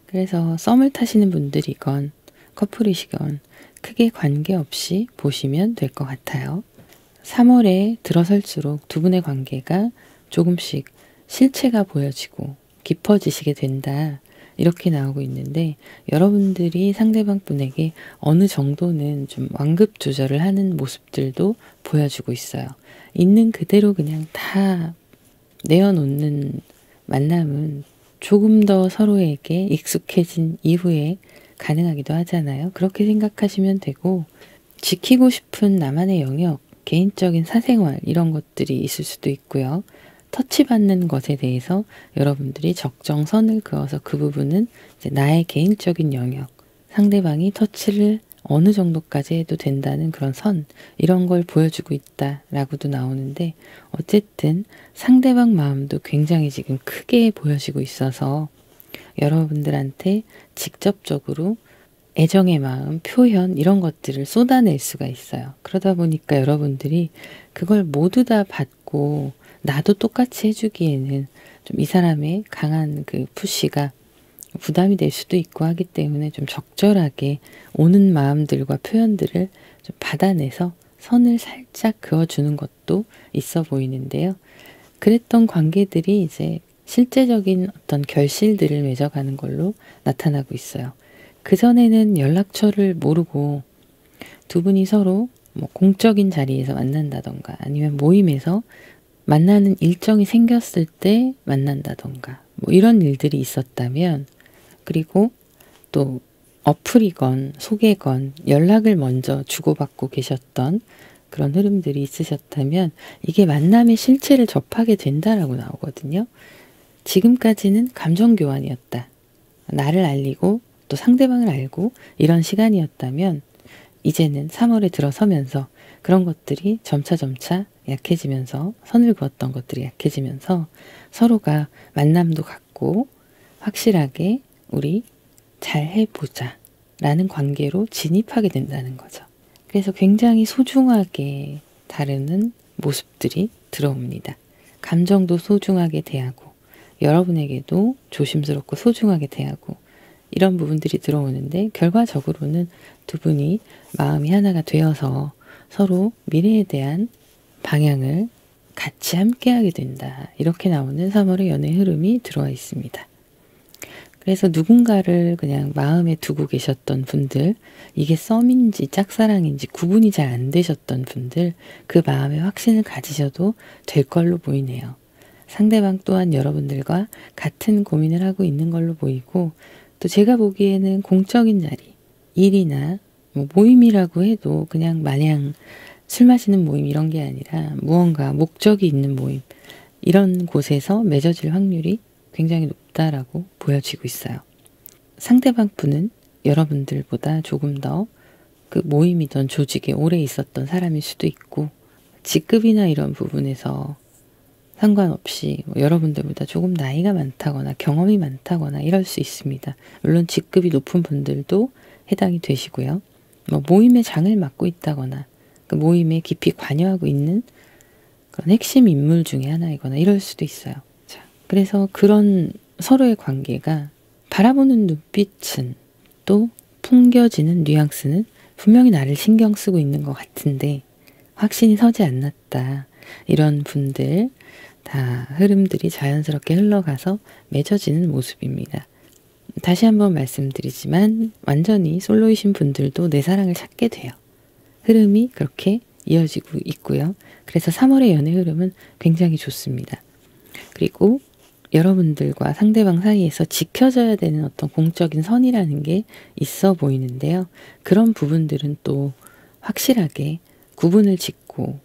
그래서 썸을 타시는 분들이건 커플이시건 크게 관계없이 보시면 될 것 같아요. 3월에 들어설수록 두 분의 관계가 조금씩 실체가 보여지고 깊어지시게 된다, 이렇게 나오고 있는데, 여러분들이 상대방 분에게 어느 정도는 좀 완급 조절을 하는 모습들도 보여주고 있어요. 있는 그대로 그냥 다 내어놓는 만남은 조금 더 서로에게 익숙해진 이후에 가능하기도 하잖아요. 그렇게 생각하시면 되고, 지키고 싶은 나만의 영역, 개인적인 사생활, 이런 것들이 있을 수도 있고요. 터치받는 것에 대해서 여러분들이 적정선을 그어서 그 부분은 이제 나의 개인적인 영역, 상대방이 터치를 어느 정도까지 해도 된다는 그런 선, 이런 걸 보여주고 있다라고도 나오는데, 어쨌든 상대방 마음도 굉장히 지금 크게 보여지고 있어서 여러분들한테 직접적으로 애정의 마음, 표현, 이런 것들을 쏟아낼 수가 있어요. 그러다 보니까 여러분들이 그걸 모두 다 받고 나도 똑같이 해주기에는 좀 이 사람의 강한 그 푸시가 부담이 될 수도 있고 하기 때문에 좀 적절하게 오는 마음들과 표현들을 좀 받아내서 선을 살짝 그어주는 것도 있어 보이는데요. 그랬던 관계들이 이제 실제적인 어떤 결실들을 맺어가는 걸로 나타나고 있어요. 그전에는 연락처를 모르고 두 분이 서로 뭐 공적인 자리에서 만난다던가 아니면 모임에서 만나는 일정이 생겼을 때 만난다던가 뭐 이런 일들이 있었다면, 그리고 또 어플이건 소개건 연락을 먼저 주고받고 계셨던 그런 흐름들이 있으셨다면 이게 만남의 실체를 접하게 된다라고 나오거든요. 지금까지는 감정 교환이었다, 나를 알리고 또 상대방을 알고 이런 시간이었다면, 이제는 3월에 들어서면서 그런 것들이 점차 약해지면서, 선을 그었던 것들이 약해지면서 서로가 만남도 갖고 확실하게 우리 잘 해보자 라는 관계로 진입하게 된다는 거죠. 그래서 굉장히 소중하게 다루는 모습들이 들어옵니다. 감정도 소중하게 대하고 여러분에게도 조심스럽고 소중하게 대하고, 이런 부분들이 들어오는데, 결과적으로는 두 분이 마음이 하나가 되어서 서로 미래에 대한 방향을 같이 함께하게 된다, 이렇게 나오는 3월의 연애 흐름이 들어와 있습니다. 그래서 누군가를 그냥 마음에 두고 계셨던 분들, 이게 썸인지 짝사랑인지 구분이 잘 안 되셨던 분들, 그 마음에 확신을 가지셔도 될 걸로 보이네요. 상대방 또한 여러분들과 같은 고민을 하고 있는 걸로 보이고, 또 제가 보기에는 공적인 자리, 일이나 뭐 모임이라고 해도 그냥 마냥 술 마시는 모임 이런 게 아니라 무언가 목적이 있는 모임, 이런 곳에서 맺어질 확률이 굉장히 높다라고 보여지고 있어요. 상대방 분은 여러분들보다 조금 더 그 모임이던 조직에 오래 있었던 사람일 수도 있고, 직급이나 이런 부분에서 상관없이 뭐 여러분들보다 조금 나이가 많다거나 경험이 많다거나 이럴 수 있습니다. 물론 직급이 높은 분들도 해당이 되시고요. 뭐 모임의 장을 맡고 있다거나 그 모임에 깊이 관여하고 있는 그런 핵심 인물 중에 하나이거나 이럴 수도 있어요. 자, 그래서 그런 서로의 관계가 바라보는 눈빛은, 또 풍겨지는 뉘앙스는 분명히 나를 신경 쓰고 있는 것 같은데 확신이 서지 않았다, 이런 분들 다 흐름들이 자연스럽게 흘러가서 맺어지는 모습입니다. 다시 한번 말씀드리지만 완전히 솔로이신 분들도 내 사랑을 찾게 돼요. 흐름이 그렇게 이어지고 있고요. 그래서 3월의 연애 흐름은 굉장히 좋습니다. 그리고 여러분들과 상대방 사이에서 지켜져야 되는 어떤 공적인 선이라는 게 있어 보이는데요. 그런 부분들은 또 확실하게 구분을 짓고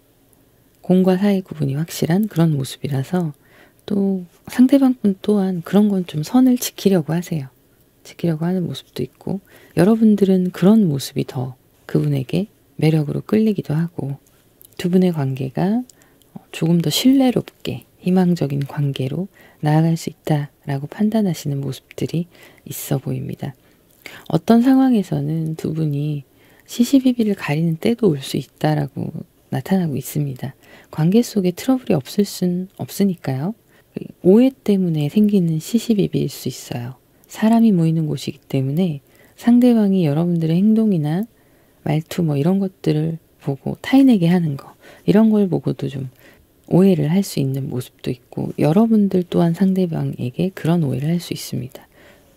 공과 사의 구분이 확실한 그런 모습이라서 또 상대방분 또한 그런 건 좀 선을 지키려고 하세요. 지키려고 하는 모습도 있고 여러분들은 그런 모습이 더 그분에게 매력으로 끌리기도 하고 두 분의 관계가 조금 더 신뢰롭게 희망적인 관계로 나아갈 수 있다라고 판단하시는 모습들이 있어 보입니다. 어떤 상황에서는 두 분이 시시비비를 가리는 때도 올 수 있다라고 나타나고 있습니다. 관계 속에 트러블이 없을 순 없으니까요. 오해 때문에 생기는 시시비비일 수 있어요. 사람이 모이는 곳이기 때문에 상대방이 여러분들의 행동이나 말투 뭐 이런 것들을 보고 타인에게 하는 거 이런 걸 보고도 좀 오해를 할 수 있는 모습도 있고 여러분들 또한 상대방에게 그런 오해를 할 수 있습니다.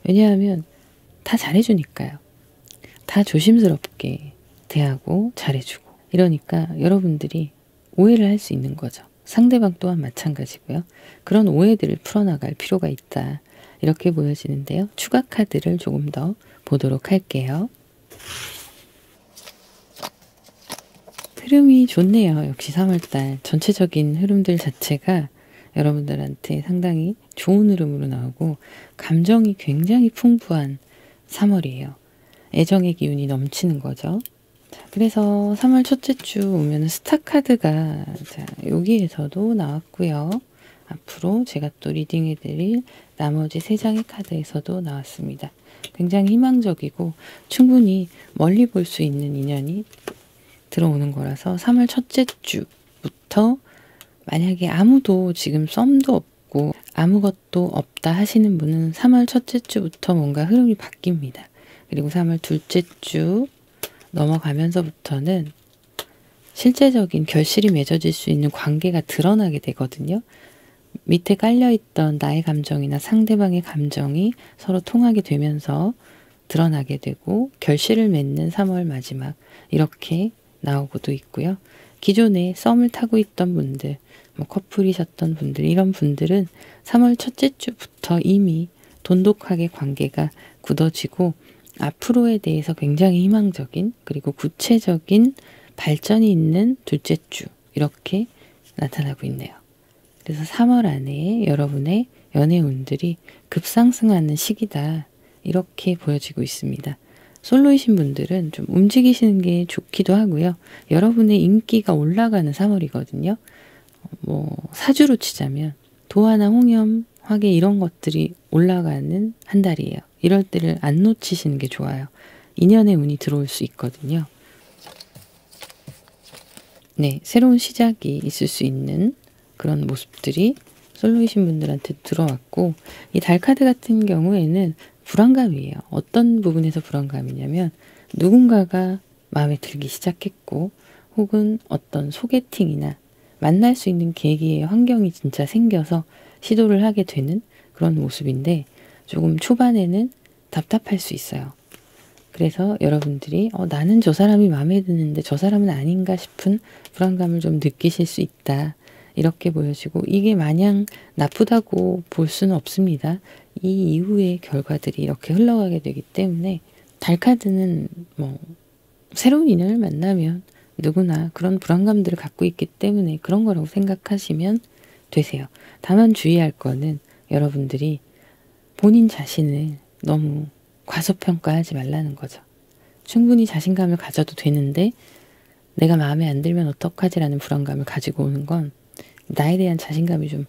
왜냐하면 다 잘해주니까요. 다 조심스럽게 대하고 잘해주고 이러니까 여러분들이 오해를 할 수 있는 거죠. 상대방 또한 마찬가지고요. 그런 오해들을 풀어나갈 필요가 있다. 이렇게 보여지는데요. 추가 카드를 조금 더 보도록 할게요. 흐름이 좋네요. 역시 3월달 전체적인 흐름들 자체가 여러분들한테 상당히 좋은 흐름으로 나오고 감정이 굉장히 풍부한 3월이에요. 애정의 기운이 넘치는 거죠. 자, 그래서 3월 첫째 주 오면 스타 카드가 자, 여기에서도 나왔고요. 앞으로 제가 또 리딩해드릴 나머지 3장의 카드에서도 나왔습니다. 굉장히 희망적이고 충분히 멀리 볼 수 있는 인연이 들어오는 거라서 3월 첫째 주부터 만약에 아무도 지금 썸도 없고 아무것도 없다 하시는 분은 3월 첫째 주부터 뭔가 흐름이 바뀝니다. 그리고 3월 둘째 주 넘어가면서부터는 실제적인 결실이 맺어질 수 있는 관계가 드러나게 되거든요. 밑에 깔려있던 나의 감정이나 상대방의 감정이 서로 통하게 되면서 드러나게 되고 결실을 맺는 3월 마지막 이렇게 나오고도 있고요. 기존에 썸을 타고 있던 분들, 뭐 커플이셨던 분들 이런 분들은 3월 첫째 주부터 이미 돈독하게 관계가 굳어지고 앞으로에 대해서 굉장히 희망적인 그리고 구체적인 발전이 있는 둘째 주 이렇게 나타나고 있네요. 그래서 3월 안에 여러분의 연애운들이 급상승하는 시기다 이렇게 보여지고 있습니다. 솔로이신 분들은 좀 움직이시는 게 좋기도 하고요. 여러분의 인기가 올라가는 3월이거든요. 뭐 사주로 치자면 도화나 홍염, 화계 이런 것들이 올라가는 한 달이에요. 이럴 때를 안 놓치시는 게 좋아요. 인연의 운이 들어올 수 있거든요. 네, 새로운 시작이 있을 수 있는 그런 모습들이 솔로이신 분들한테 들어왔고 이 달카드 같은 경우에는 불안감이에요. 어떤 부분에서 불안감이냐면 누군가가 마음에 들기 시작했고 혹은 어떤 소개팅이나 만날 수 있는 계기의 환경이 진짜 생겨서 시도를 하게 되는 그런 모습인데 조금 초반에는 답답할 수 있어요. 그래서 여러분들이 나는 저 사람이 마음에 드는데 저 사람은 아닌가 싶은 불안감을 좀 느끼실 수 있다. 이렇게 보여지고 이게 마냥 나쁘다고 볼 수는 없습니다. 이 이후의 결과들이 이렇게 흘러가게 되기 때문에 달카드는 뭐 새로운 인연을 만나면 누구나 그런 불안감들을 갖고 있기 때문에 그런 거라고 생각하시면 되세요. 다만 주의할 거는 여러분들이 본인 자신을 너무 과소평가하지 말라는 거죠. 충분히 자신감을 가져도 되는데 내가 마음에 안 들면 어떡하지라는 불안감을 가지고 오는 건 나에 대한 자신감이 좀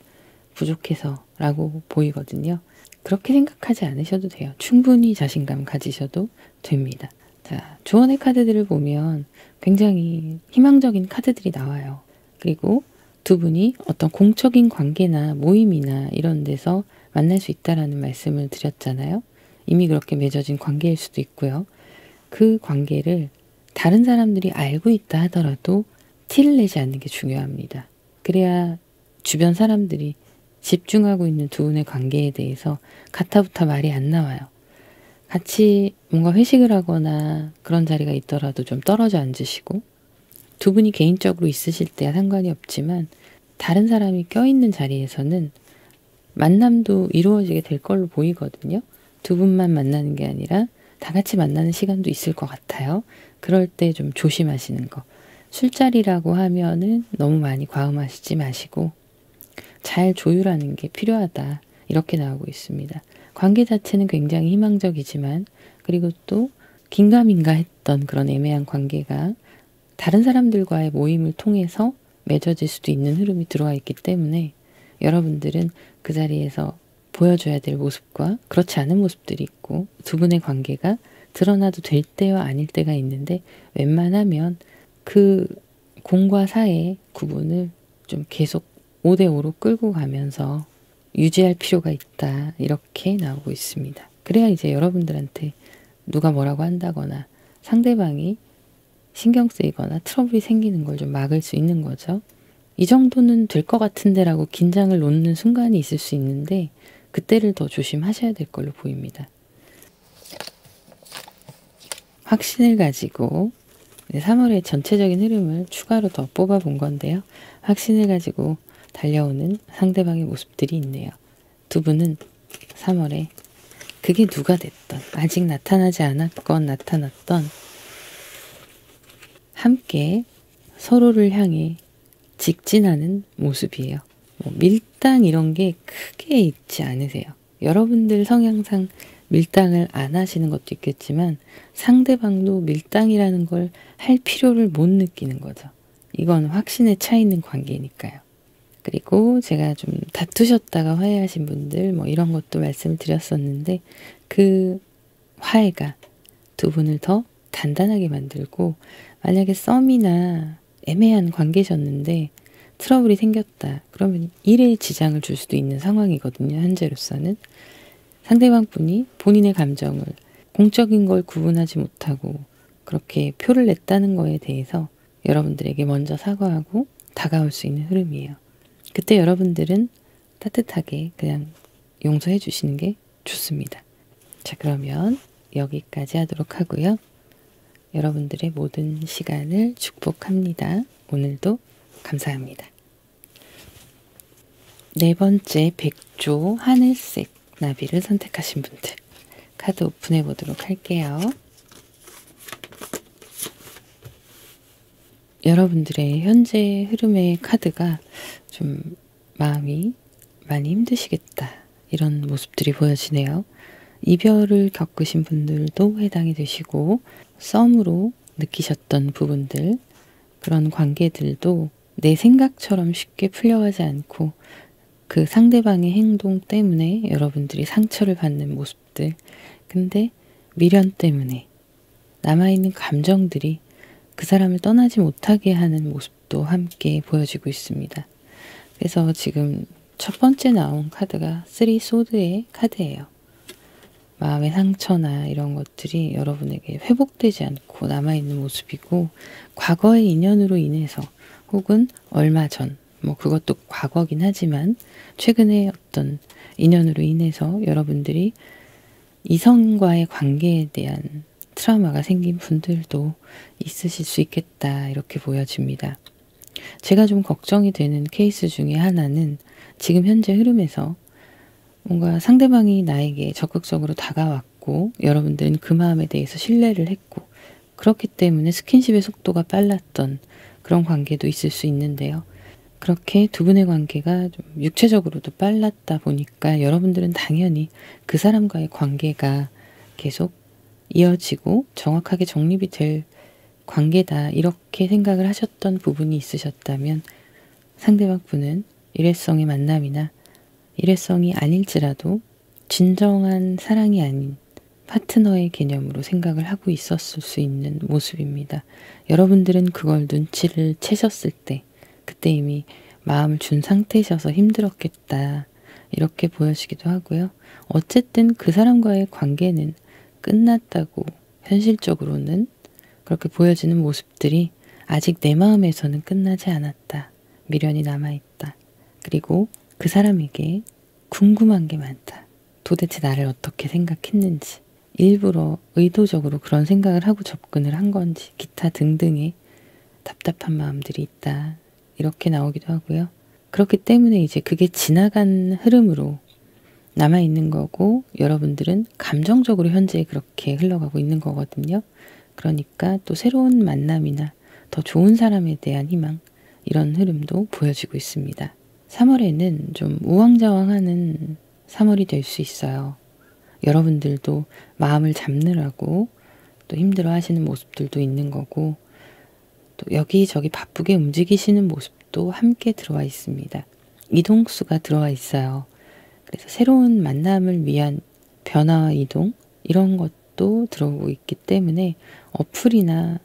부족해서 라고 보이거든요. 그렇게 생각하지 않으셔도 돼요. 충분히 자신감 가지셔도 됩니다. 자, 조언의 카드들을 보면 굉장히 희망적인 카드들이 나와요. 그리고 두 분이 어떤 공적인 관계나 모임이나 이런 데서 만날 수 있다라는 말씀을 드렸잖아요. 이미 그렇게 맺어진 관계일 수도 있고요. 그 관계를 다른 사람들이 알고 있다 하더라도 티를 내지 않는 게 중요합니다. 그래야 주변 사람들이 집중하고 있는 두 분의 관계에 대해서 가타부타 말이 안 나와요. 같이 뭔가 회식을 하거나 그런 자리가 있더라도 좀 떨어져 앉으시고 두 분이 개인적으로 있으실 때야 상관이 없지만 다른 사람이 껴있는 자리에서는 만남도 이루어지게 될 걸로 보이거든요. 두 분만 만나는 게 아니라 다 같이 만나는 시간도 있을 것 같아요. 그럴 때 좀 조심하시는 거. 술자리라고 하면은 너무 많이 과음하시지 마시고 잘 조율하는 게 필요하다. 이렇게 나오고 있습니다. 관계 자체는 굉장히 희망적이지만 그리고 또 긴가민가 했던 그런 애매한 관계가 다른 사람들과의 모임을 통해서 맺어질 수도 있는 흐름이 들어와 있기 때문에 여러분들은 그 자리에서 보여줘야 될 모습과 그렇지 않은 모습들이 있고 두 분의 관계가 드러나도 될 때와 아닐 때가 있는데 웬만하면 그 공과 사의 구분을 좀 계속 5대5로 끌고 가면서 유지할 필요가 있다. 이렇게 나오고 있습니다. 그래야 이제 여러분들한테 누가 뭐라고 한다거나 상대방이 신경 쓰이거나 트러블이 생기는 걸 좀 막을 수 있는 거죠. 이 정도는 될 것 같은데라고 긴장을 놓는 순간이 있을 수 있는데 그때를 더 조심하셔야 될 걸로 보입니다. 확신을 가지고 3월의 전체적인 흐름을 추가로 더 뽑아본 건데요. 확신을 가지고 달려오는 상대방의 모습들이 있네요. 두 분은 3월에 그게 누가 됐던 아직 나타나지 않았건 나타났던 함께 서로를 향해 직진하는 모습이에요. 뭐 밀당 이런 게 크게 있지 않으세요. 여러분들 성향상 밀당을 안 하시는 것도 있겠지만 상대방도 밀당이라는 걸 할 필요를 못 느끼는 거죠. 이건 확신에 차 있는 관계니까요. 그리고 제가 좀 다투셨다가 화해하신 분들 뭐 이런 것도 말씀을 드렸었는데 그 화해가 두 분을 더 단단하게 만들고 만약에 썸이나 애매한 관계셨는데 트러블이 생겼다. 그러면 일에 지장을 줄 수도 있는 상황이거든요. 현재로서는. 상대방 분이 본인의 감정을 공적인 걸 구분하지 못하고 그렇게 표를 냈다는 거에 대해서 여러분들에게 먼저 사과하고 다가올 수 있는 흐름이에요. 그때 여러분들은 따뜻하게 그냥 용서해 주시는 게 좋습니다. 자, 그러면 여기까지 하도록 하고요. 여러분들의 모든 시간을 축복합니다. 오늘도 감사합니다. 네 번째 백조 하늘색 나비를 선택하신 분들 카드 오픈해 보도록 할게요. 여러분들의 현재 흐름의 카드가 좀 마음이 많이 힘드시겠다 이런 모습들이 보여지네요. 이별을 겪으신 분들도 해당이 되시고 썸으로 느끼셨던 부분들 그런 관계들도 내 생각처럼 쉽게 풀려가지 않고 그 상대방의 행동 때문에 여러분들이 상처를 받는 모습들 근데 미련 때문에 남아있는 감정들이 그 사람을 떠나지 못하게 하는 모습도 함께 보여지고 있습니다. 그래서 지금 첫 번째 나온 카드가 3 소드의 카드예요. 마음의 상처나 이런 것들이 여러분에게 회복되지 않고 남아있는 모습이고 과거의 인연으로 인해서 혹은 얼마 전, 뭐 그것도 과거긴 하지만 최근에 어떤 인연으로 인해서 여러분들이 이성과의 관계에 대한 트라우마가 생긴 분들도 있으실 수 있겠다 이렇게 보여집니다. 제가 좀 걱정이 되는 케이스 중에 하나는 지금 현재 흐름에서 뭔가 상대방이 나에게 적극적으로 다가왔고 여러분들은 그 마음에 대해서 신뢰를 했고 그렇기 때문에 스킨십의 속도가 빨랐던 그런 관계도 있을 수 있는데요. 그렇게 두 분의 관계가 좀 육체적으로도 빨랐다 보니까 여러분들은 당연히 그 사람과의 관계가 계속 이어지고 정확하게 정립이 될 관계다 이렇게 생각을 하셨던 부분이 있으셨다면 상대방 분은 일회성의 만남이나 일회성이 아닐지라도 진정한 사랑이 아닌 파트너의 개념으로 생각을 하고 있었을 수 있는 모습입니다. 여러분들은 그걸 눈치를 채셨을 때 그때 이미 마음을 준 상태셔서 힘들었겠다 이렇게 보여지기도 하고요. 어쨌든 그 사람과의 관계는 끝났다고 현실적으로는 그렇게 보여지는 모습들이 아직 내 마음에서는 끝나지 않았다. 미련이 남아있다. 그리고 그 사람에게 궁금한 게 많다. 도대체 나를 어떻게 생각했는지 일부러 의도적으로 그런 생각을 하고 접근을 한 건지 기타 등등의 답답한 마음들이 있다. 이렇게 나오기도 하고요. 그렇기 때문에 이제 그게 지나간 흐름으로 남아있는 거고 여러분들은 감정적으로 현재 그렇게 흘러가고 있는 거거든요. 그러니까 또 새로운 만남이나 더 좋은 사람에 대한 희망, 이런 흐름도 보여지고 있습니다. 3월에는 좀 우왕좌왕하는 3월이 될 수 있어요. 여러분들도 마음을 잡느라고 또 힘들어 하시는 모습들도 있는 거고, 또 여기저기 바쁘게 움직이시는 모습도 함께 들어와 있습니다. 이동수가 들어와 있어요. 그래서 새로운 만남을 위한 변화와 이동, 이런 것도 들어오고 있기 때문에 어플이나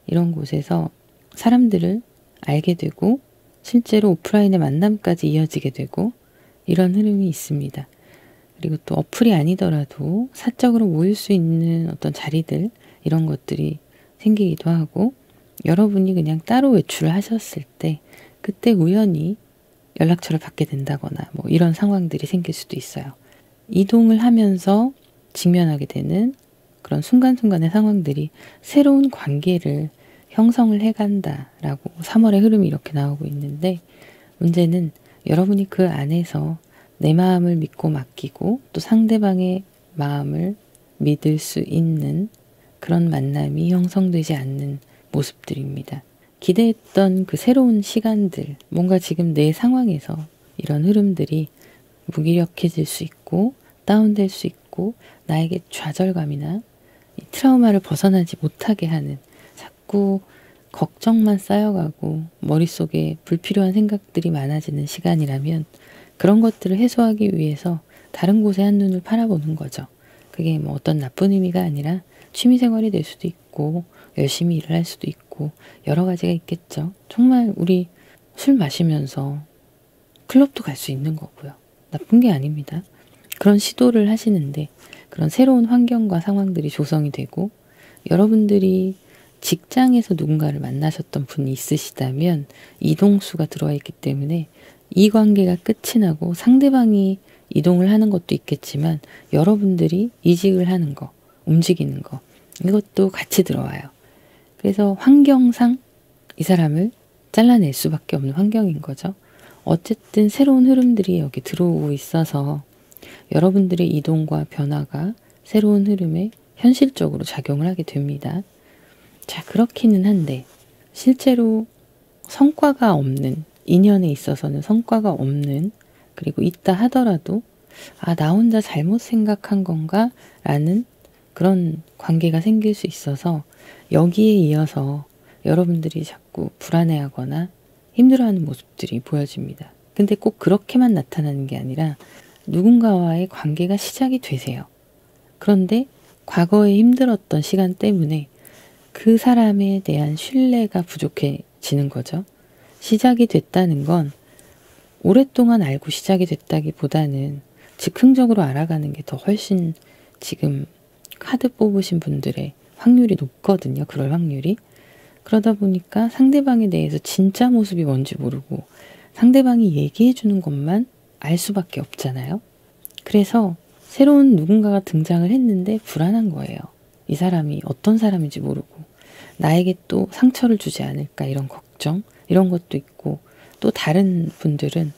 이런 곳에서 사람들을 알게 되고 실제로 오프라인의 만남까지 이어지게 되고, 이런 흐름이 있습니다. 그리고 또 어플이 아니더라도 사적으로 모일 수 있는 어떤 자리들, 이런 것들이 생기기도 하고, 여러분이 그냥 따로 외출을 하셨을 때 그때 우연히 연락처를 받게 된다거나 뭐 이런 상황들이 생길 수도 있어요. 이동을 하면서 직면하게 되는 그런 순간순간의 상황들이 새로운 관계를 형성을 해간다라고 3월의 흐름이 이렇게 나오고 있는데, 문제는 여러분이 그 안에서 내 마음을 믿고 맡기고 또 상대방의 마음을 믿을 수 있는 그런 만남이 형성되지 않는 모습들입니다. 기대했던 그 새로운 시간들, 뭔가 지금 내 상황에서 이런 흐름들이 무기력해질 수 있고 다운될 수 있고, 나에게 좌절감이나 이 트라우마를 벗어나지 못하게 하는, 자꾸 걱정만 쌓여가고 머릿속에 불필요한 생각들이 많아지는 시간이라면 그런 것들을 해소하기 위해서 다른 곳에 한눈을 팔아보는 거죠. 그게 뭐 어떤 나쁜 의미가 아니라 취미생활이 될 수도 있고 열심히 일을 할 수도 있고 여러 가지가 있겠죠. 정말 우리 술 마시면서 클럽도 갈 수 있는 거고요. 나쁜 게 아닙니다. 그런 시도를 하시는데 그런 새로운 환경과 상황들이 조성이 되고, 여러분들이 직장에서 누군가를 만나셨던 분이 있으시다면 이동수가 들어와 있기 때문에 이 관계가 끝이 나고 상대방이 이동을 하는 것도 있겠지만 여러분들이 이직을 하는 거, 움직이는 거, 이것도 같이 들어와요. 그래서 환경상 이 사람을 잘라낼 수밖에 없는 환경인 거죠. 어쨌든 새로운 흐름들이 여기 들어오고 있어서 여러분들의 이동과 변화가 새로운 흐름에 현실적으로 작용을 하게 됩니다. 자, 그렇기는 한데 실제로 성과가 없는, 인연에 있어서는 성과가 없는, 그리고 있다 하더라도 나 혼자 잘못 생각한 건가? 라는 그런 관계가 생길 수 있어서 여기에 이어서 여러분들이 자꾸 불안해하거나 힘들어하는 모습들이 보여집니다. 근데 꼭 그렇게만 나타나는 게 아니라 누군가와의 관계가 시작이 되세요. 그런데 과거에 힘들었던 시간 때문에 그 사람에 대한 신뢰가 부족해지는 거죠. 시작이 됐다는 건 오랫동안 알고 시작이 됐다기보다는 즉흥적으로 알아가는 게 더 훨씬 지금 카드 뽑으신 분들의 확률이 높거든요. 그럴 확률이. 그러다 보니까 상대방에 대해서 진짜 모습이 뭔지 모르고 상대방이 얘기해 주는 것만 알 수밖에 없잖아요. 그래서 새로운 누군가가 등장을 했는데 불안한 거예요. 이 사람이 어떤 사람인지 모르고 나에게 또 상처를 주지 않을까, 이런 걱정, 이런 것도 있고, 또 다른 분들은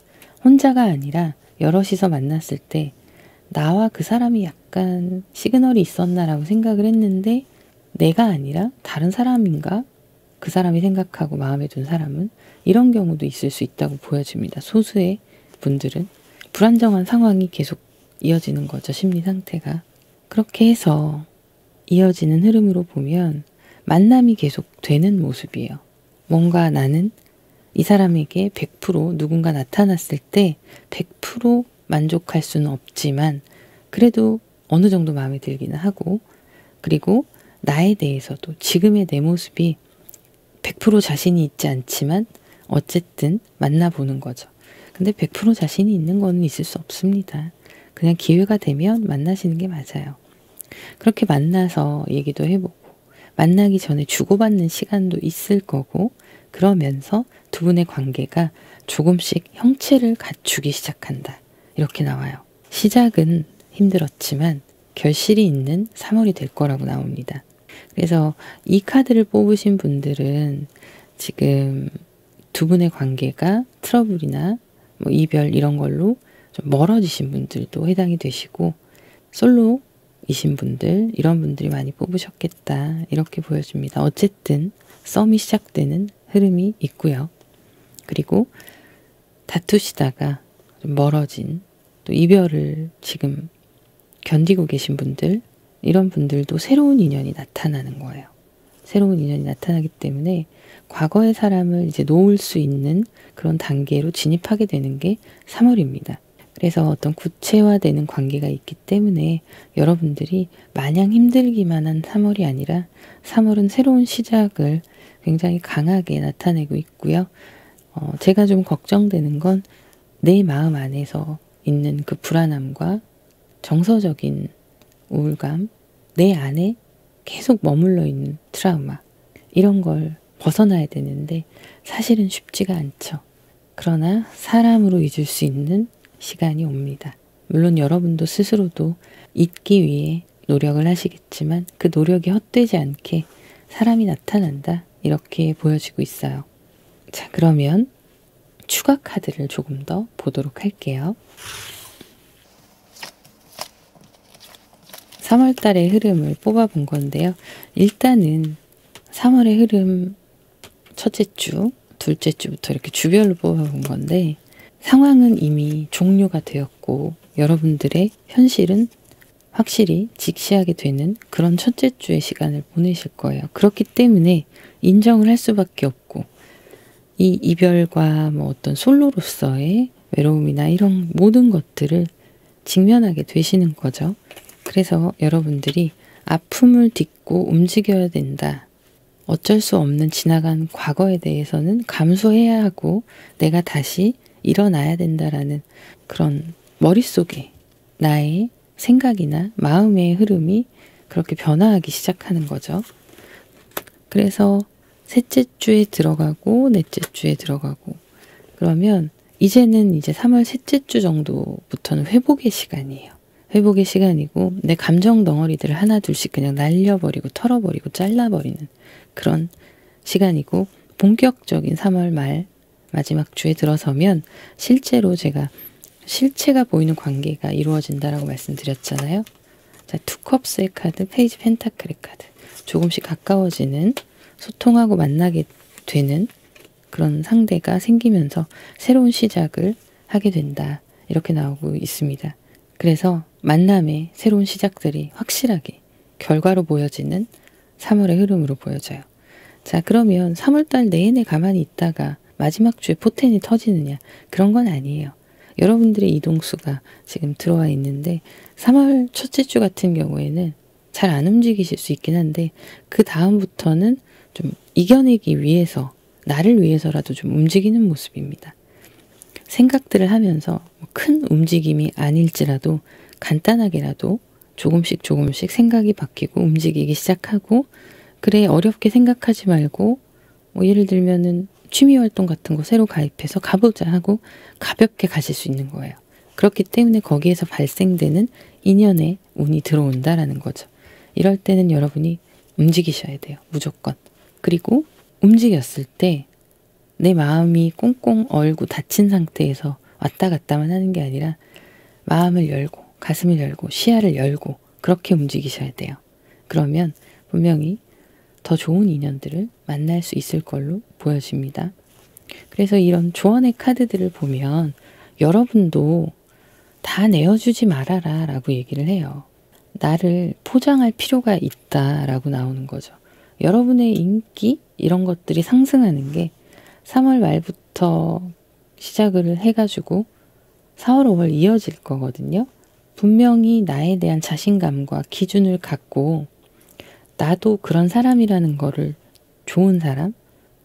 혼자가 아니라 여럿이서 만났을 때 나와 그 사람이 약간 시그널이 있었나라고 생각을 했는데 내가 아니라 다른 사람인가? 그 사람이 생각하고 마음에 든 사람은, 이런 경우도 있을 수 있다고 보여집니다. 소수의 분들은 불안정한 상황이 계속 이어지는 거죠. 심리 상태가. 그렇게 해서 이어지는 흐름으로 보면 만남이 계속 되는 모습이에요. 뭔가 나는 이 사람에게 100% 누군가 나타났을 때 100% 만족할 수는 없지만 그래도 어느 정도 마음에 들기는 하고, 그리고 나에 대해서도 지금의 내 모습이 100% 자신이 있지 않지만 어쨌든 만나보는 거죠. 근데 100% 자신이 있는 거는 있을 수 없습니다. 그냥 기회가 되면 만나시는 게 맞아요. 그렇게 만나서 얘기도 해보고 만나기 전에 주고받는 시간도 있을 거고, 그러면서 두 분의 관계가 조금씩 형체를 갖추기 시작한다. 이렇게 나와요. 시작은 힘들었지만 결실이 있는 3월이 될 거라고 나옵니다. 그래서 이 카드를 뽑으신 분들은 지금 두 분의 관계가 트러블이나 뭐 이별 이런 걸로 좀 멀어지신 분들도 해당이 되시고, 솔로이신 분들, 이런 분들이 많이 뽑으셨겠다, 이렇게 보여집니다. 어쨌든 썸이 시작되는 흐름이 있고요. 그리고 다투시다가 좀 멀어진, 또 이별을 지금 견디고 계신 분들, 이런 분들도 새로운 인연이 나타나는 거예요. 새로운 인연이 나타나기 때문에 과거의 사람을 이제 놓을 수 있는 그런 단계로 진입하게 되는 게 3월입니다. 그래서 어떤 구체화되는 관계가 있기 때문에 여러분들이 마냥 힘들기만 한 3월이 아니라 3월은 새로운 시작을 굉장히 강하게 나타내고 있고요. 제가 좀 걱정되는 건 내 마음 안에서 있는 그 불안함과 정서적인 우울감, 내 안에 계속 머물러 있는 트라우마, 이런 걸 벗어나야 되는데 사실은 쉽지가 않죠. 그러나 사람으로 잊을 수 있는 시간이 옵니다. 물론 여러분도 스스로도 잊기 위해 노력을 하시겠지만 그 노력이 헛되지 않게 사람이 나타난다, 이렇게 보여지고 있어요. 자, 그러면 추가 카드를 조금 더 보도록 할게요. 3월 달의 흐름을 뽑아본 건데요. 일단은 3월의 흐름 첫째 주, 둘째 주부터 이렇게 주별로 뽑아본 건데, 상황은 이미 종료가 되었고 여러분들의 현실은 확실히 직시하게 되는 그런 첫째 주의 시간을 보내실 거예요. 그렇기 때문에 인정을 할 수밖에 없고, 이 이별과 뭐 어떤 솔로로서의 외로움이나 이런 모든 것들을 직면하게 되시는 거죠. 그래서 여러분들이 아픔을 딛고 움직여야 된다. 어쩔 수 없는 지나간 과거에 대해서는 감수해야 하고 내가 다시 일어나야 된다라는 그런 머릿속에 나의 생각이나 마음의 흐름이 그렇게 변화하기 시작하는 거죠. 그래서 셋째 주에 들어가고 넷째 주에 들어가고, 그러면 이제는 이제 3월 셋째 주 정도부터는 회복의 시간이에요. 회복의 시간이고 내 감정 덩어리들을 하나 둘씩 그냥 날려버리고 털어버리고 잘라버리는 그런 시간이고, 본격적인 3월 말 마지막 주에 들어서면 실제로 제가 실체가 보이는 관계가 이루어진다라고 말씀드렸잖아요. 자, 투컵스의 카드, 페이지 펜타클의 카드. 조금씩 가까워지는, 소통하고 만나게 되는 그런 상대가 생기면서 새로운 시작을 하게 된다, 이렇게 나오고 있습니다. 그래서 만남의 새로운 시작들이 확실하게 결과로 보여지는 3월의 흐름으로 보여져요. 자, 그러면 3월달 내내 가만히 있다가 마지막 주에 포텐이 터지느냐? 그런 건 아니에요. 여러분들의 이동수가 지금 들어와 있는데 3월 첫째 주 같은 경우에는 잘 안 움직이실 수 있긴 한데 그 다음부터는 좀 이겨내기 위해서, 나를 위해서라도 좀 움직이는 모습입니다. 생각들을 하면서 큰 움직임이 아닐지라도 간단하게라도 조금씩 조금씩 생각이 바뀌고 움직이기 시작하고, 그래 어렵게 생각하지 말고 뭐 예를 들면은 취미활동 같은 거 새로 가입해서 가보자 하고 가볍게 가실 수 있는 거예요. 그렇기 때문에 거기에서 발생되는 인연의 운이 들어온다라는 거죠. 이럴 때는 여러분이 움직이셔야 돼요. 무조건. 그리고 움직였을 때 내 마음이 꽁꽁 얼고 닫힌 상태에서 왔다 갔다만 하는 게 아니라 마음을 열고 가슴을 열고 시야를 열고 그렇게 움직이셔야 돼요. 그러면 분명히 더 좋은 인연들을 만날 수 있을 걸로 보여집니다. 그래서 이런 조언의 카드들을 보면 여러분도 다 내어주지 말아라 라고 얘기를 해요. 나를 포장할 필요가 있다 라고 나오는 거죠. 여러분의 인기 이런 것들이 상승하는 게 3월 말부터 시작을 해가지고 4월, 5월 이어질 거거든요. 분명히 나에 대한 자신감과 기준을 갖고 나도 그런 사람이라는 거를, 좋은 사람,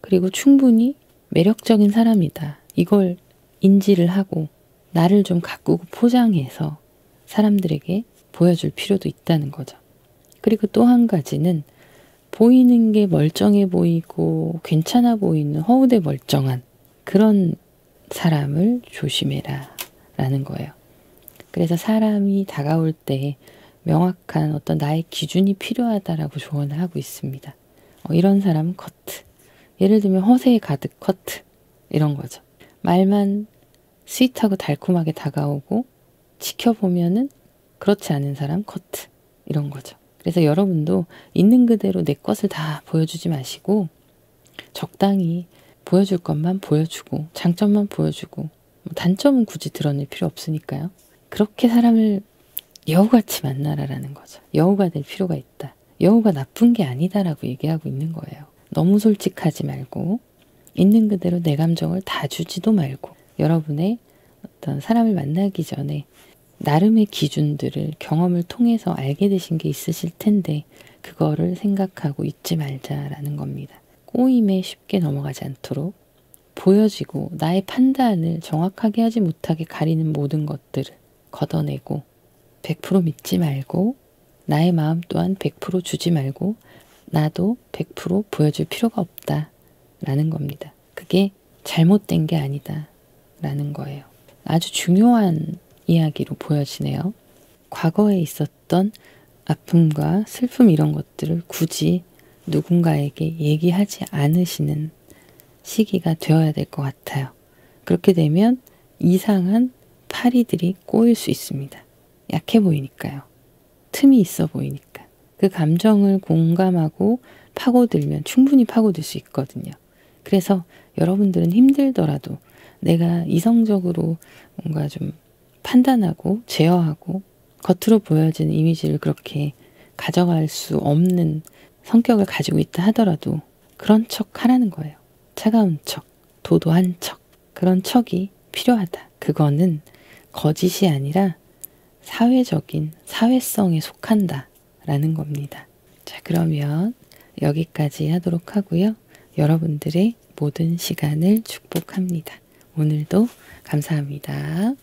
그리고 충분히 매력적인 사람이다, 이걸 인지를 하고 나를 좀 가꾸고 포장해서 사람들에게 보여줄 필요도 있다는 거죠. 그리고 또 한 가지는 보이는 게 멀쩡해 보이고 괜찮아 보이는 허우대 멀쩡한 그런 사람을 조심해라 라는 거예요. 그래서 사람이 다가올 때 명확한 어떤 나의 기준이 필요하다라고 조언을 하고 있습니다. 이런 사람은 커트. 예를 들면 허세에 가득 커트. 이런 거죠. 말만 스윗하고 달콤하게 다가오고 지켜보면은 그렇지 않은 사람 커트 이런 거죠. 그래서 여러분도 있는 그대로 내 것을 다 보여주지 마시고 적당히 보여줄 것만 보여주고 장점만 보여주고 단점은 굳이 드러낼 필요 없으니까요. 그렇게 사람을 여우같이 만나라라는 거죠. 여우가 될 필요가 있다. 여우가 나쁜 게 아니다라고 얘기하고 있는 거예요. 너무 솔직하지 말고 있는 그대로 내 감정을 다 주지도 말고 여러분의 어떤 사람을 만나기 전에 나름의 기준들을 경험을 통해서 알게 되신 게 있으실 텐데 그거를 생각하고 잊지 말자라는 겁니다. 꼬임에 쉽게 넘어가지 않도록 보여지고 나의 판단을 정확하게 하지 못하게 가리는 모든 것들을 걷어내고 100% 믿지 말고 나의 마음 또한 100% 주지 말고 나도 100% 보여줄 필요가 없다 라는 겁니다. 그게 잘못된 게 아니다 라는 거예요. 아주 중요한 이야기로 보여지네요. 과거에 있었던 아픔과 슬픔 이런 것들을 굳이 누군가에게 얘기하지 않으시는 시기가 되어야 될 것 같아요. 그렇게 되면 이상한 파리들이 꼬일 수 있습니다. 약해 보이니까요. 틈이 있어 보이니까. 그 감정을 공감하고 파고들면 충분히 파고들 수 있거든요. 그래서 여러분들은 힘들더라도 내가 이성적으로 뭔가 좀 판단하고 제어하고 겉으로 보여지는 이미지를 그렇게 가져갈 수 없는 성격을 가지고 있다 하더라도 그런 척 하라는 거예요. 차가운 척, 도도한 척, 그런 척이 필요하다. 그거는 거짓이 아니라 사회적인 사회성에 속한다 라는 겁니다. 자, 그러면 여기까지 하도록 하고요. 여러분들의 모든 시간을 축복합니다. 오늘도 감사합니다.